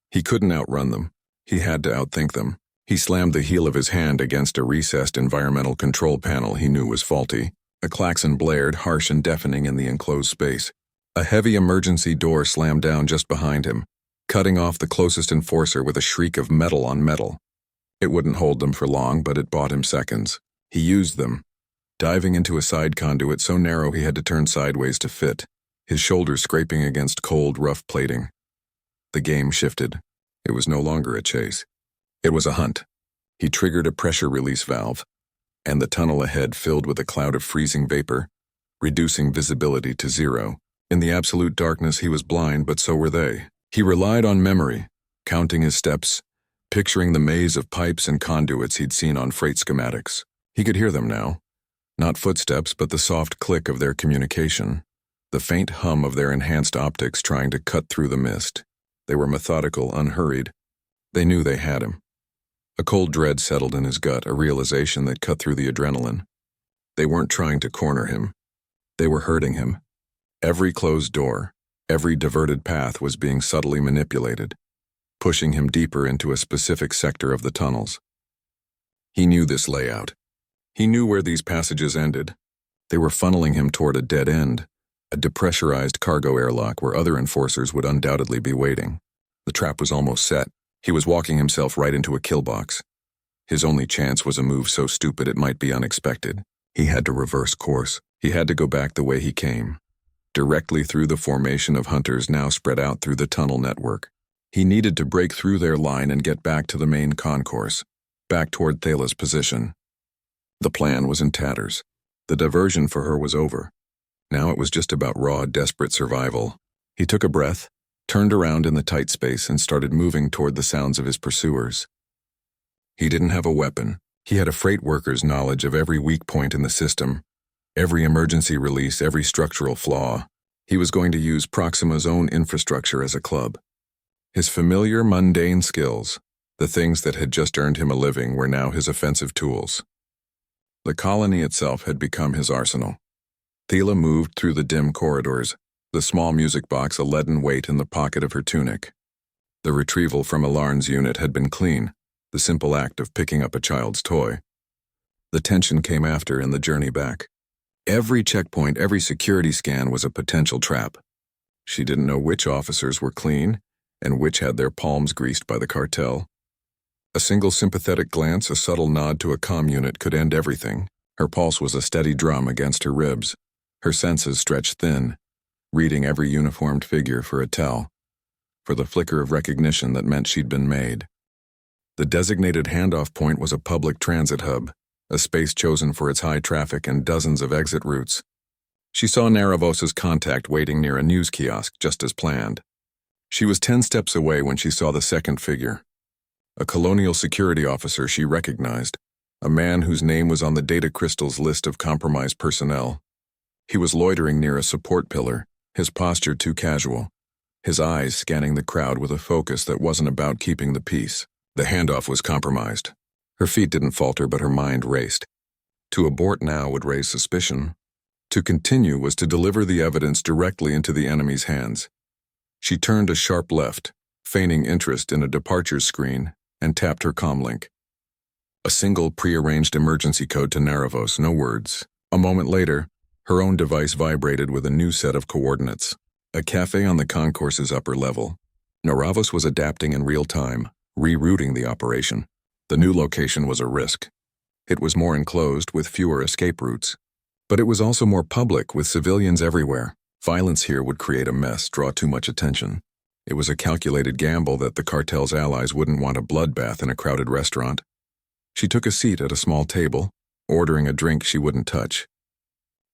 He couldn't outrun them. He had to outthink them. He slammed the heel of his hand against a recessed environmental control panel he knew was faulty. A klaxon blared, harsh and deafening in the enclosed space. A heavy emergency door slammed down just behind him, cutting off the closest enforcer with a shriek of metal on metal. It wouldn't hold them for long, but it bought him seconds. He used them, diving into a side conduit so narrow he had to turn sideways to fit, his shoulders scraping against cold, rough plating. The game shifted. It was no longer a chase. It was a hunt. He triggered a pressure release valve, and the tunnel ahead filled with a cloud of freezing vapor, reducing visibility to zero. In the absolute darkness, he was blind, but so were they. He relied on memory, counting his steps, picturing the maze of pipes and conduits he'd seen on freight schematics. He could hear them now. Not footsteps, but the soft click of their communication, the faint hum of their enhanced optics trying to cut through the mist. They were methodical, unhurried. They knew they had him. A cold dread settled in his gut, a realization that cut through the adrenaline. They weren't trying to corner him. They were hurting him. Every closed door, every diverted path was being subtly manipulated, pushing him deeper into a specific sector of the tunnels. He knew this layout. He knew where these passages ended. They were funneling him toward a dead end, a depressurized cargo airlock where other enforcers would undoubtedly be waiting. The trap was almost set. He was walking himself right into a kill box. His only chance was a move so stupid it might be unexpected. He had to reverse course. He had to go back the way he came, directly through the formation of hunters now spread out through the tunnel network. He needed to break through their line and get back to the main concourse, back toward Thala's position. The plan was in tatters. The diversion for her was over. Now it was just about raw, desperate survival. He took a breath, turned around in the tight space, and started moving toward the sounds of his pursuers. He didn't have a weapon. He had a freight worker's knowledge of every weak point in the system, every emergency release, every structural flaw. He was going to use Proxima's own infrastructure as a club. His familiar, mundane skills, the things that had just earned him a living, were now his offensive tools. The colony itself had become his arsenal. Thala moved through the dim corridors, the small music box a leaden weight in the pocket of her tunic. The retrieval from Alarn's unit had been clean, the simple act of picking up a child's toy. The tension came after in the journey back. Every checkpoint, every security scan was a potential trap. She didn't know which officers were clean and which had their palms greased by the cartel. A single sympathetic glance, a subtle nod to a comm unit could end everything. Her pulse was a steady drum against her ribs, her senses stretched thin, reading every uniformed figure for a tell, for the flicker of recognition that meant she'd been made. The designated handoff point was a public transit hub, a space chosen for its high traffic and dozens of exit routes. She saw Naravos's contact waiting near a news kiosk, just as planned. She was 10 steps away when she saw the second figure. A colonial security officer she recognized, a man whose name was on the data crystal's list of compromised personnel. He was loitering near a support pillar, his posture too casual, his eyes scanning the crowd with a focus that wasn't about keeping the peace. The handoff was compromised. Her feet didn't falter, but her mind raced. To abort now would raise suspicion. To continue was to deliver the evidence directly into the enemy's hands. She turned a sharp left, feigning interest in a departure screen, and tapped her comlink. A single prearranged emergency code to Naravos, no words. A moment later, her own device vibrated with a new set of coordinates. A cafe on the concourse's upper level. Naravos was adapting in real time, rerouting the operation. The new location was a risk. It was more enclosed with fewer escape routes. But it was also more public with civilians everywhere. Violence here would create a mess, draw too much attention. It was a calculated gamble that the cartel's allies wouldn't want a bloodbath in a crowded restaurant. She took a seat at a small table, ordering a drink she wouldn't touch.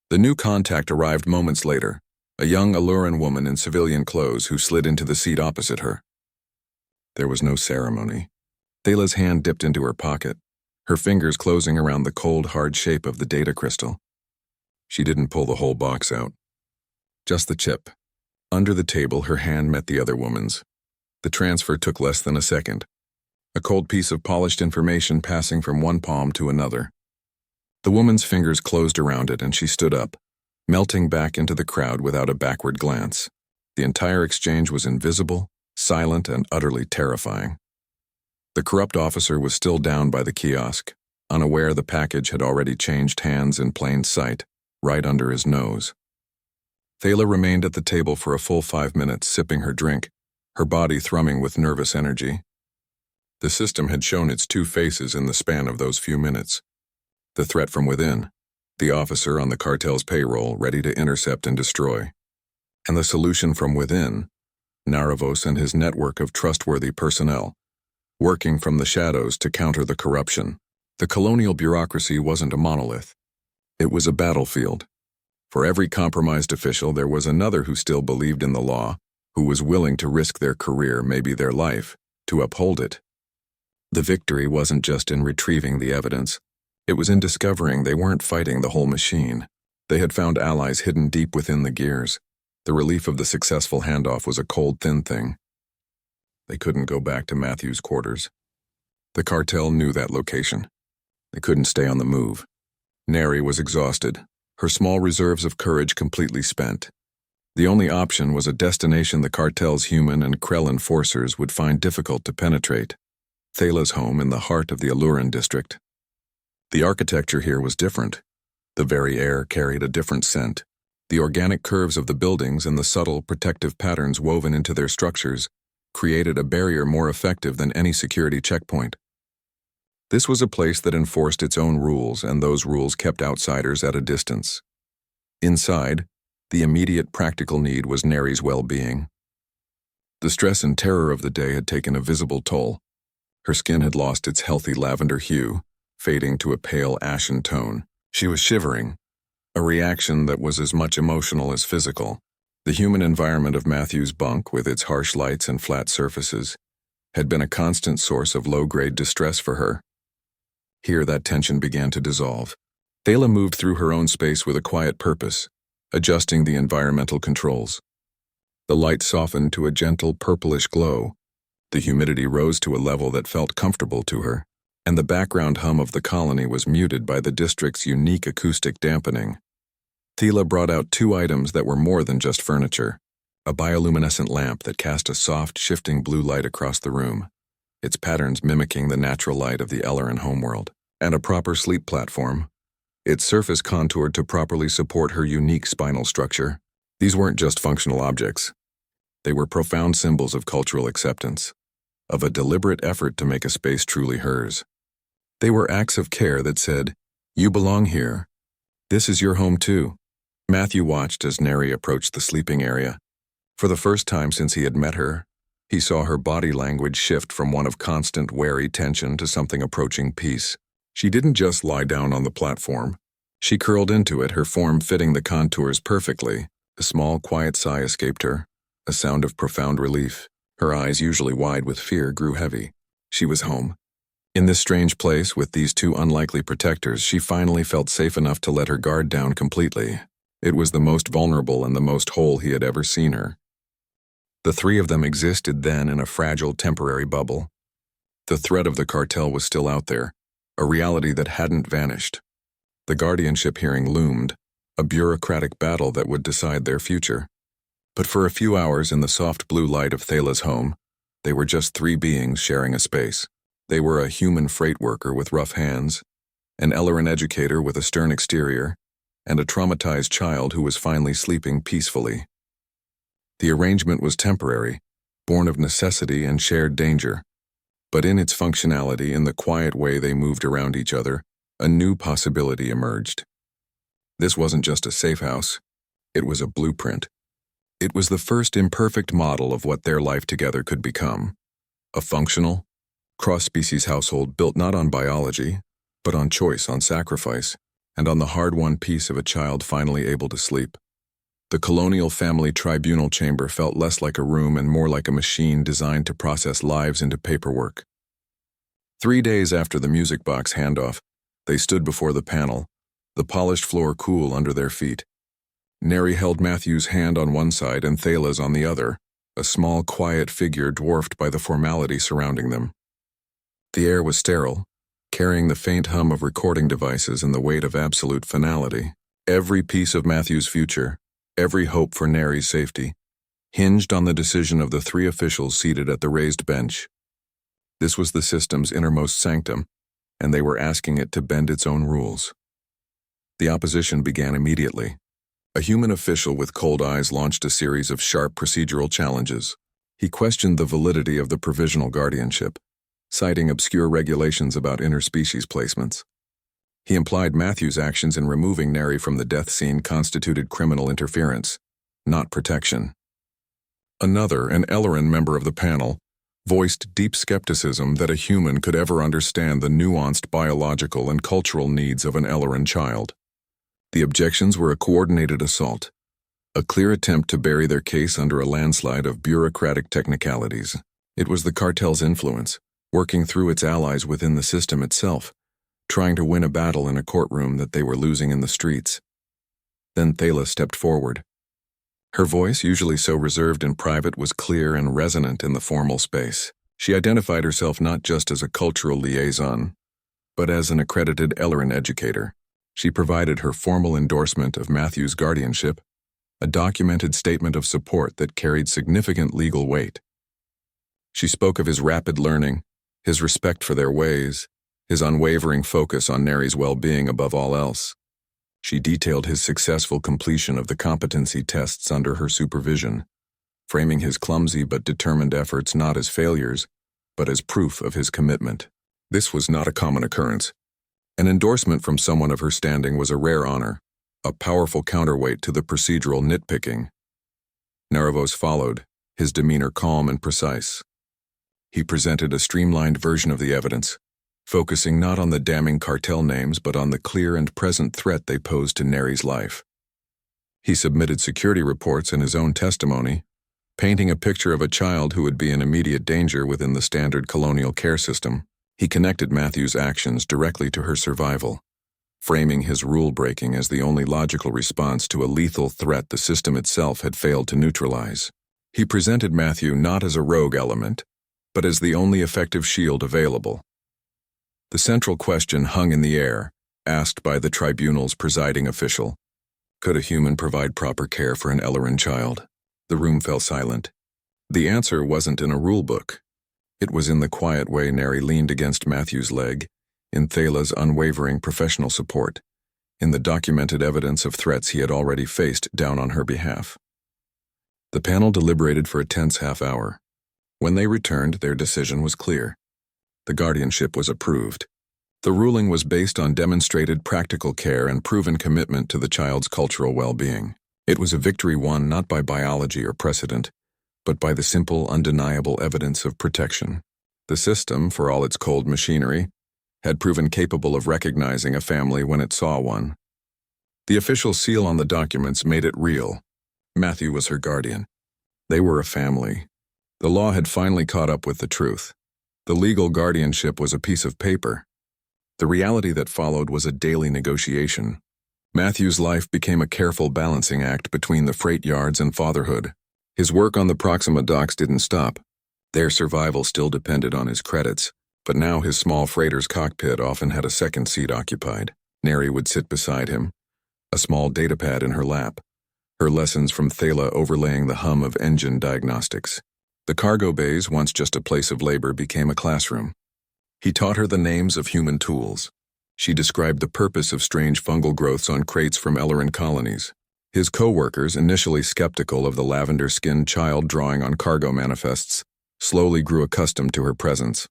The new contact arrived moments later, a young Aluran woman in civilian clothes who slid into the seat opposite her. There was no ceremony. Thala's hand dipped into her pocket, her fingers closing around the cold, hard shape of the data crystal. She didn't pull the whole box out. Just the chip. Under the table, her hand met the other woman's. The transfer took less than a second. A cold piece of polished information passing from one palm to another. The woman's fingers closed around it and she stood up, melting back into the crowd without a backward glance. The entire exchange was invisible, silent, and utterly terrifying. The corrupt officer was still down by the kiosk, unaware the package had already changed hands in plain sight, right under his nose. Thala remained at the table for a full 5 minutes, sipping her drink, her body thrumming with nervous energy. The system had shown its two faces in the span of those few minutes. The threat from within, the officer on the cartel's payroll ready to intercept and destroy. And the solution from within, Naravos and his network of trustworthy personnel, working from the shadows to counter the corruption. The colonial bureaucracy wasn't a monolith. It was a battlefield. For every compromised official, there was another who still believed in the law, who was willing to risk their career, maybe their life, to uphold it. The victory wasn't just in retrieving the evidence. It was in discovering they weren't fighting the whole machine. They had found allies hidden deep within the gears. The relief of the successful handoff was a cold, thin thing. They couldn't go back to Matthew's quarters. The cartel knew that location. They couldn't stay on the move. Neri was exhausted, her small reserves of courage completely spent. The only option was a destination the cartel's human and Krell enforcers would find difficult to penetrate. Thala's home in the heart of the Aluran district. The architecture here was different. The very air carried a different scent. The organic curves of the buildings and the subtle protective patterns woven into their structures created a barrier more effective than any security checkpoint. This was a place that enforced its own rules, and those rules kept outsiders at a distance. Inside, the immediate practical need was Neri's well-being. The stress and terror of the day had taken a visible toll. Her skin had lost its healthy lavender hue, fading to a pale ashen tone. She was shivering, a reaction that was as much emotional as physical. The human environment of Matthew's bunk, with its harsh lights and flat surfaces, had been a constant source of low-grade distress for her. Here that tension began to dissolve. Thala moved through her own space with a quiet purpose, adjusting the environmental controls. The light softened to a gentle purplish glow. The humidity rose to a level that felt comfortable to her, and the background hum of the colony was muted by the district's unique acoustic dampening. Thala brought out 2 items that were more than just furniture: a bioluminescent lamp that cast a soft, shifting blue light across the room, its patterns mimicking the natural light of the Ellerin homeworld, and a proper sleep platform, its surface contoured to properly support her unique spinal structure. These weren't just functional objects. They were profound symbols of cultural acceptance, of a deliberate effort to make a space truly hers. They were acts of care that said, "You belong here. This is your home too." Matthew watched as Neri approached the sleeping area. For the first time since he had met her, he saw her body language shift from one of constant, wary tension to something approaching peace. She didn't just lie down on the platform. She curled into it, her form fitting the contours perfectly. A small, quiet sigh escaped her, a sound of profound relief. Her eyes, usually wide with fear, grew heavy. She was home. In this strange place, with these 2 unlikely protectors, she finally felt safe enough to let her guard down completely. It was the most vulnerable and the most whole he had ever seen her. The 3 of them existed then in a fragile, temporary bubble. The threat of the cartel was still out there, a reality that hadn't vanished. The guardianship hearing loomed, a bureaucratic battle that would decide their future. But for a few hours in the soft blue light of Thala's home, they were just 3 beings sharing a space. They were a human freight worker with rough hands, an Ellerin educator with a stern exterior, and a traumatized child who was finally sleeping peacefully. The arrangement was temporary, born of necessity and shared danger. But in its functionality, in the quiet way they moved around each other, a new possibility emerged. This wasn't just a safe house. It was a blueprint. It was the first imperfect model of what their life together could become. A functional, cross-species household built not on biology, but on choice, on sacrifice, and on the hard-won peace of a child finally able to sleep. The colonial family tribunal chamber felt less like a room and more like a machine designed to process lives into paperwork. 3 days after the music box handoff, they stood before the panel, the polished floor cool under their feet. Neri held Matthew's hand on one side and Thala's on the other, a small, quiet figure dwarfed by the formality surrounding them. The air was sterile, carrying the faint hum of recording devices and the weight of absolute finality. Every piece of Matthew's future, every hope for Neri's safety, hinged on the decision of the 3 officials seated at the raised bench. This was the system's innermost sanctum, and they were asking it to bend its own rules. The opposition began immediately. A human official with cold eyes launched a series of sharp procedural challenges. He questioned the validity of the provisional guardianship, citing obscure regulations about interspecies placements. He implied Matthew's actions in removing Neri from the death scene constituted criminal interference, not protection. Another, an Ellerin member of the panel, voiced deep skepticism that a human could ever understand the nuanced biological and cultural needs of an Ellerin child. The objections were a coordinated assault, a clear attempt to bury their case under a landslide of bureaucratic technicalities. It was the cartel's influence, working through its allies within the system itself, trying to win a battle in a courtroom that they were losing in the streets. Then Thala stepped forward. Her voice, usually so reserved and private, was clear and resonant in the formal space. She identified herself not just as a cultural liaison, but as an accredited Ellerin educator. She provided her formal endorsement of Matthew's guardianship, a documented statement of support that carried significant legal weight. She spoke of his rapid learning, his respect for their ways, his unwavering focus on Neri's well-being above all else. She detailed his successful completion of the competency tests under her supervision, framing his clumsy but determined efforts not as failures, but as proof of his commitment. This was not a common occurrence. An endorsement from someone of her standing was a rare honor, a powerful counterweight to the procedural nitpicking. Narevos followed, his demeanor calm and precise. He presented a streamlined version of the evidence, focusing not on the damning cartel names but on the clear and present threat they posed to Neri's life. He submitted security reports and his own testimony, painting a picture of a child who would be in immediate danger within the standard colonial care system. He connected Matthew's actions directly to her survival, framing his rule-breaking as the only logical response to a lethal threat the system itself had failed to neutralize. He presented Matthew not as a rogue element, but as the only effective shield available. The central question hung in the air, asked by the tribunal's presiding official. Could a human provide proper care for an Ellerin child? The room fell silent. The answer wasn't in a rulebook. It was in the quiet way Neri leaned against Matthew's leg, in Thala's unwavering professional support, in the documented evidence of threats he had already faced down on her behalf. The panel deliberated for a tense half-hour. When they returned, their decision was clear. The guardianship was approved. The ruling was based on demonstrated practical care and proven commitment to the child's cultural well-being. It was a victory won not by biology or precedent, but by the simple, undeniable evidence of protection. The system, for all its cold machinery, had proven capable of recognizing a family when it saw one. The official seal on the documents made it real. Matthew was her guardian. They were a family. The law had finally caught up with the truth. The legal guardianship was a piece of paper. The reality that followed was a daily negotiation. Matthew's life became a careful balancing act between the freight yards and fatherhood. His work on the Proxima docks didn't stop. Their survival still depended on his credits, but now his small freighter's cockpit often had a second seat occupied. Neri would sit beside him, a small datapad in her lap, her lessons from Thala overlaying the hum of engine diagnostics. The cargo bays, once just a place of labor, became a classroom. He taught her the names of human tools. She described the purpose of strange fungal growths on crates from Ellerin colonies. His co-workers, initially skeptical of the lavender-skinned child drawing on cargo manifests, slowly grew accustomed to her presence.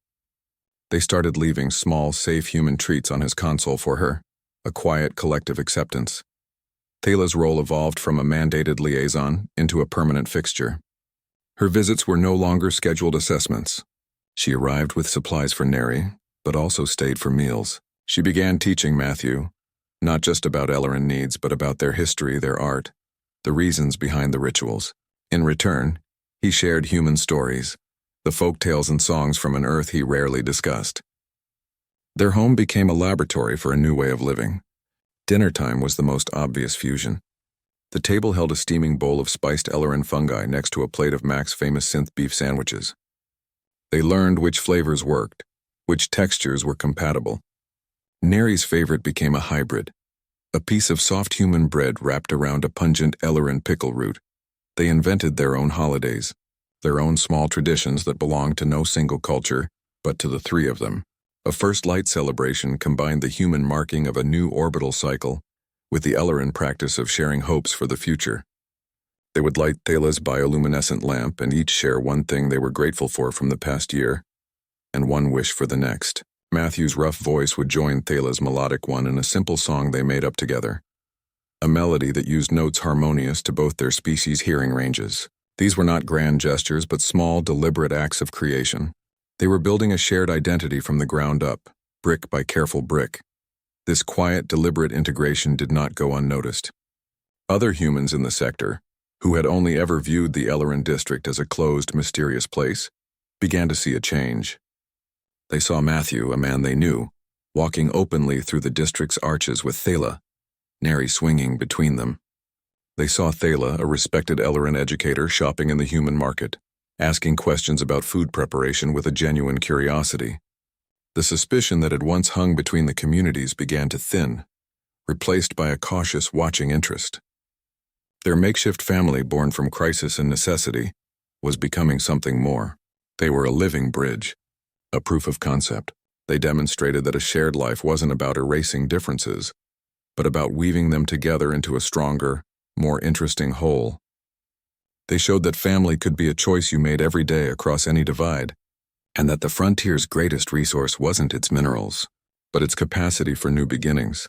They started leaving small, safe human treats on his console for her, a quiet collective acceptance. Thala's role evolved from a mandated liaison into a permanent fixture. Her visits were no longer scheduled assessments. She arrived with supplies for Neri, but also stayed for meals. She began teaching Matthew, not just about Ellerin needs, but about their history, their art, the reasons behind the rituals. In return, he shared human stories, the folk tales and songs from an Earth he rarely discussed. Their home became a laboratory for a new way of living. Dinner time was the most obvious fusion. The table held a steaming bowl of spiced Ellerin fungi next to a plate of Mac's famous synth beef sandwiches. They learned which flavors worked, which textures were compatible. Neri's favorite became a hybrid, a piece of soft human bread wrapped around a pungent Ellerin pickle root. They invented their own holidays, their own small traditions that belonged to no single culture, but to the three of them. A first light celebration combined the human marking of a new orbital cycle with the Ellerin practice of sharing hopes for the future. They would light Thala's bioluminescent lamp and each share one thing they were grateful for from the past year, and one wish for the next. Matthew's rough voice would join Thala's melodic one in a simple song they made up together, a melody that used notes harmonious to both their species' hearing ranges. These were not grand gestures, but small, deliberate acts of creation. They were building a shared identity from the ground up, brick by careful brick. This quiet, deliberate integration did not go unnoticed. Other humans in the sector, who had only ever viewed the Ellerin district as a closed, mysterious place, began to see a change. They saw Matthew, a man they knew, walking openly through the district's arches with Thala, Neri swinging between them. They saw Thala, a respected Ellerin educator, shopping in the human market, asking questions about food preparation with a genuine curiosity. The suspicion that had once hung between the communities began to thin, replaced by a cautious, watching interest. Their makeshift family, born from crisis and necessity, was becoming something more. They were a living bridge, a proof of concept. They demonstrated that a shared life wasn't about erasing differences, but about weaving them together into a stronger, more interesting whole. They showed that family could be a choice you made every day across any divide, and that the frontier's greatest resource wasn't its minerals, but its capacity for new beginnings.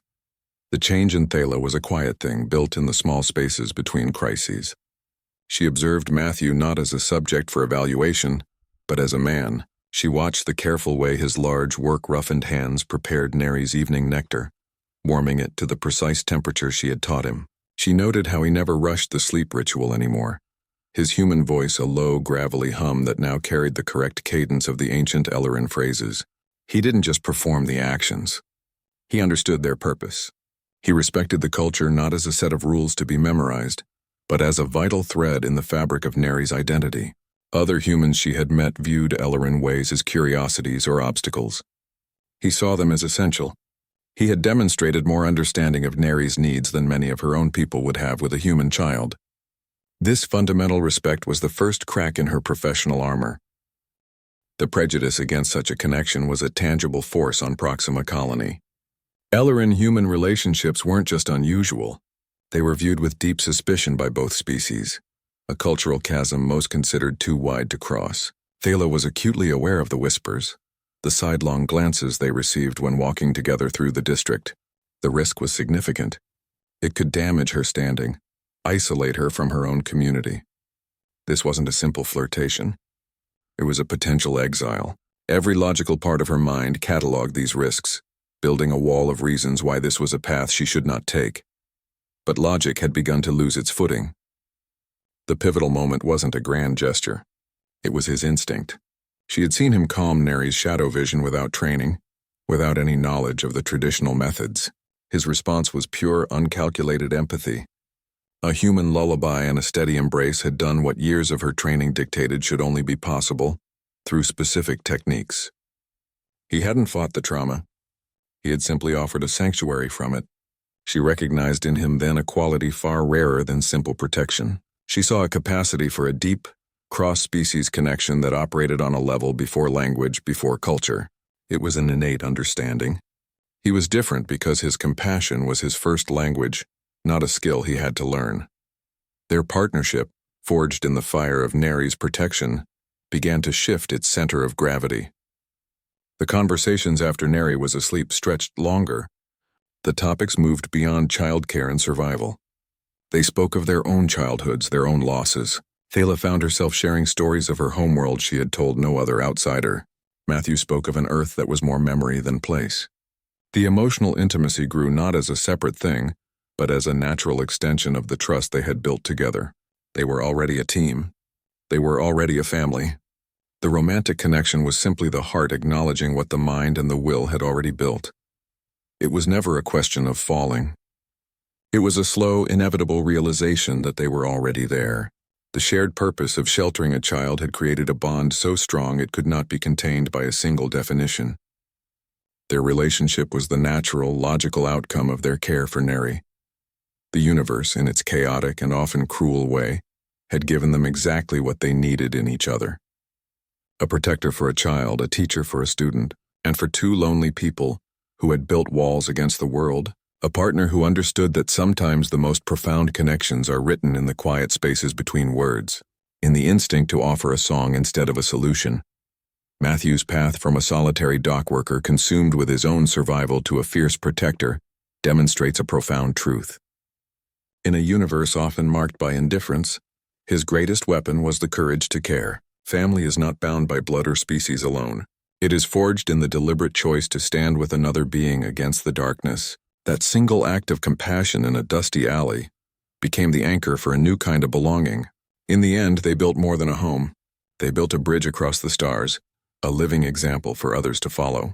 The change in Thala was a quiet thing built in the small spaces between crises. She observed Matthew not as a subject for evaluation, but as a man. She watched the careful way his large, work-roughened hands prepared Neri's evening nectar, warming it to the precise temperature she had taught him. She noted how he never rushed the sleep ritual anymore. His human voice a low, gravelly hum that now carried the correct cadence of the ancient Ellerin phrases. He didn't just perform the actions. He understood their purpose. He respected the culture not as a set of rules to be memorized, but as a vital thread in the fabric of Neri's identity. Other humans she had met viewed Ellerin ways as curiosities or obstacles. He saw them as essential. He had demonstrated more understanding of Neri's needs than many of her own people would have with a human child. This fundamental respect was the first crack in her professional armor. The prejudice against such a connection was a tangible force on Proxima Colony. Ellerin-human relationships weren't just unusual. They were viewed with deep suspicion by both species, a cultural chasm most considered too wide to cross. Thala was acutely aware of the whispers, the sidelong glances they received when walking together through the district. The risk was significant. It could damage her standing, isolate her from her own community. This wasn't a simple flirtation. It was a potential exile. Every logical part of her mind cataloged these risks, building a wall of reasons why this was a path she should not take. But logic had begun to lose its footing. The pivotal moment wasn't a grand gesture. It was his instinct. She had seen him calm Neri's shadow vision without training, without any knowledge of the traditional methods. His response was pure, uncalculated empathy. A human lullaby and a steady embrace had done what years of her training dictated should only be possible, through specific techniques. He hadn't fought the trauma. He had simply offered a sanctuary from it. She recognized in him then a quality far rarer than simple protection. She saw a capacity for a deep, cross-species connection that operated on a level before language, before culture. It was an innate understanding. He was different because his compassion was his first language, not a skill he had to learn. Their partnership, forged in the fire of Neri's protection, began to shift its center of gravity. The conversations after Neri was asleep stretched longer. The topics moved beyond childcare and survival. They spoke of their own childhoods, their own losses. Thala found herself sharing stories of her homeworld she had told no other outsider. Matthew spoke of an Earth that was more memory than place. The emotional intimacy grew not as a separate thing, but as a natural extension of the trust they had built together. They were already a team. They were already a family. The romantic connection was simply the heart acknowledging what the mind and the will had already built. It was never a question of falling. It was a slow, inevitable realization that they were already there. The shared purpose of sheltering a child had created a bond so strong it could not be contained by a single definition. Their relationship was the natural, logical outcome of their care for Neri. The universe, in its chaotic and often cruel way, had given them exactly what they needed in each other. A protector for a child, a teacher for a student, and for two lonely people who had built walls against the world, a partner who understood that sometimes the most profound connections are written in the quiet spaces between words, in the instinct to offer a song instead of a solution. Matthew's path from a solitary dock worker consumed with his own survival to a fierce protector demonstrates a profound truth. In a universe often marked by indifference, his greatest weapon was the courage to care. Family is not bound by blood or species alone. It is forged in the deliberate choice to stand with another being against the darkness. That single act of compassion in a dusty alley became the anchor for a new kind of belonging. In the end, they built more than a home. They built a bridge across the stars, a living example for others to follow.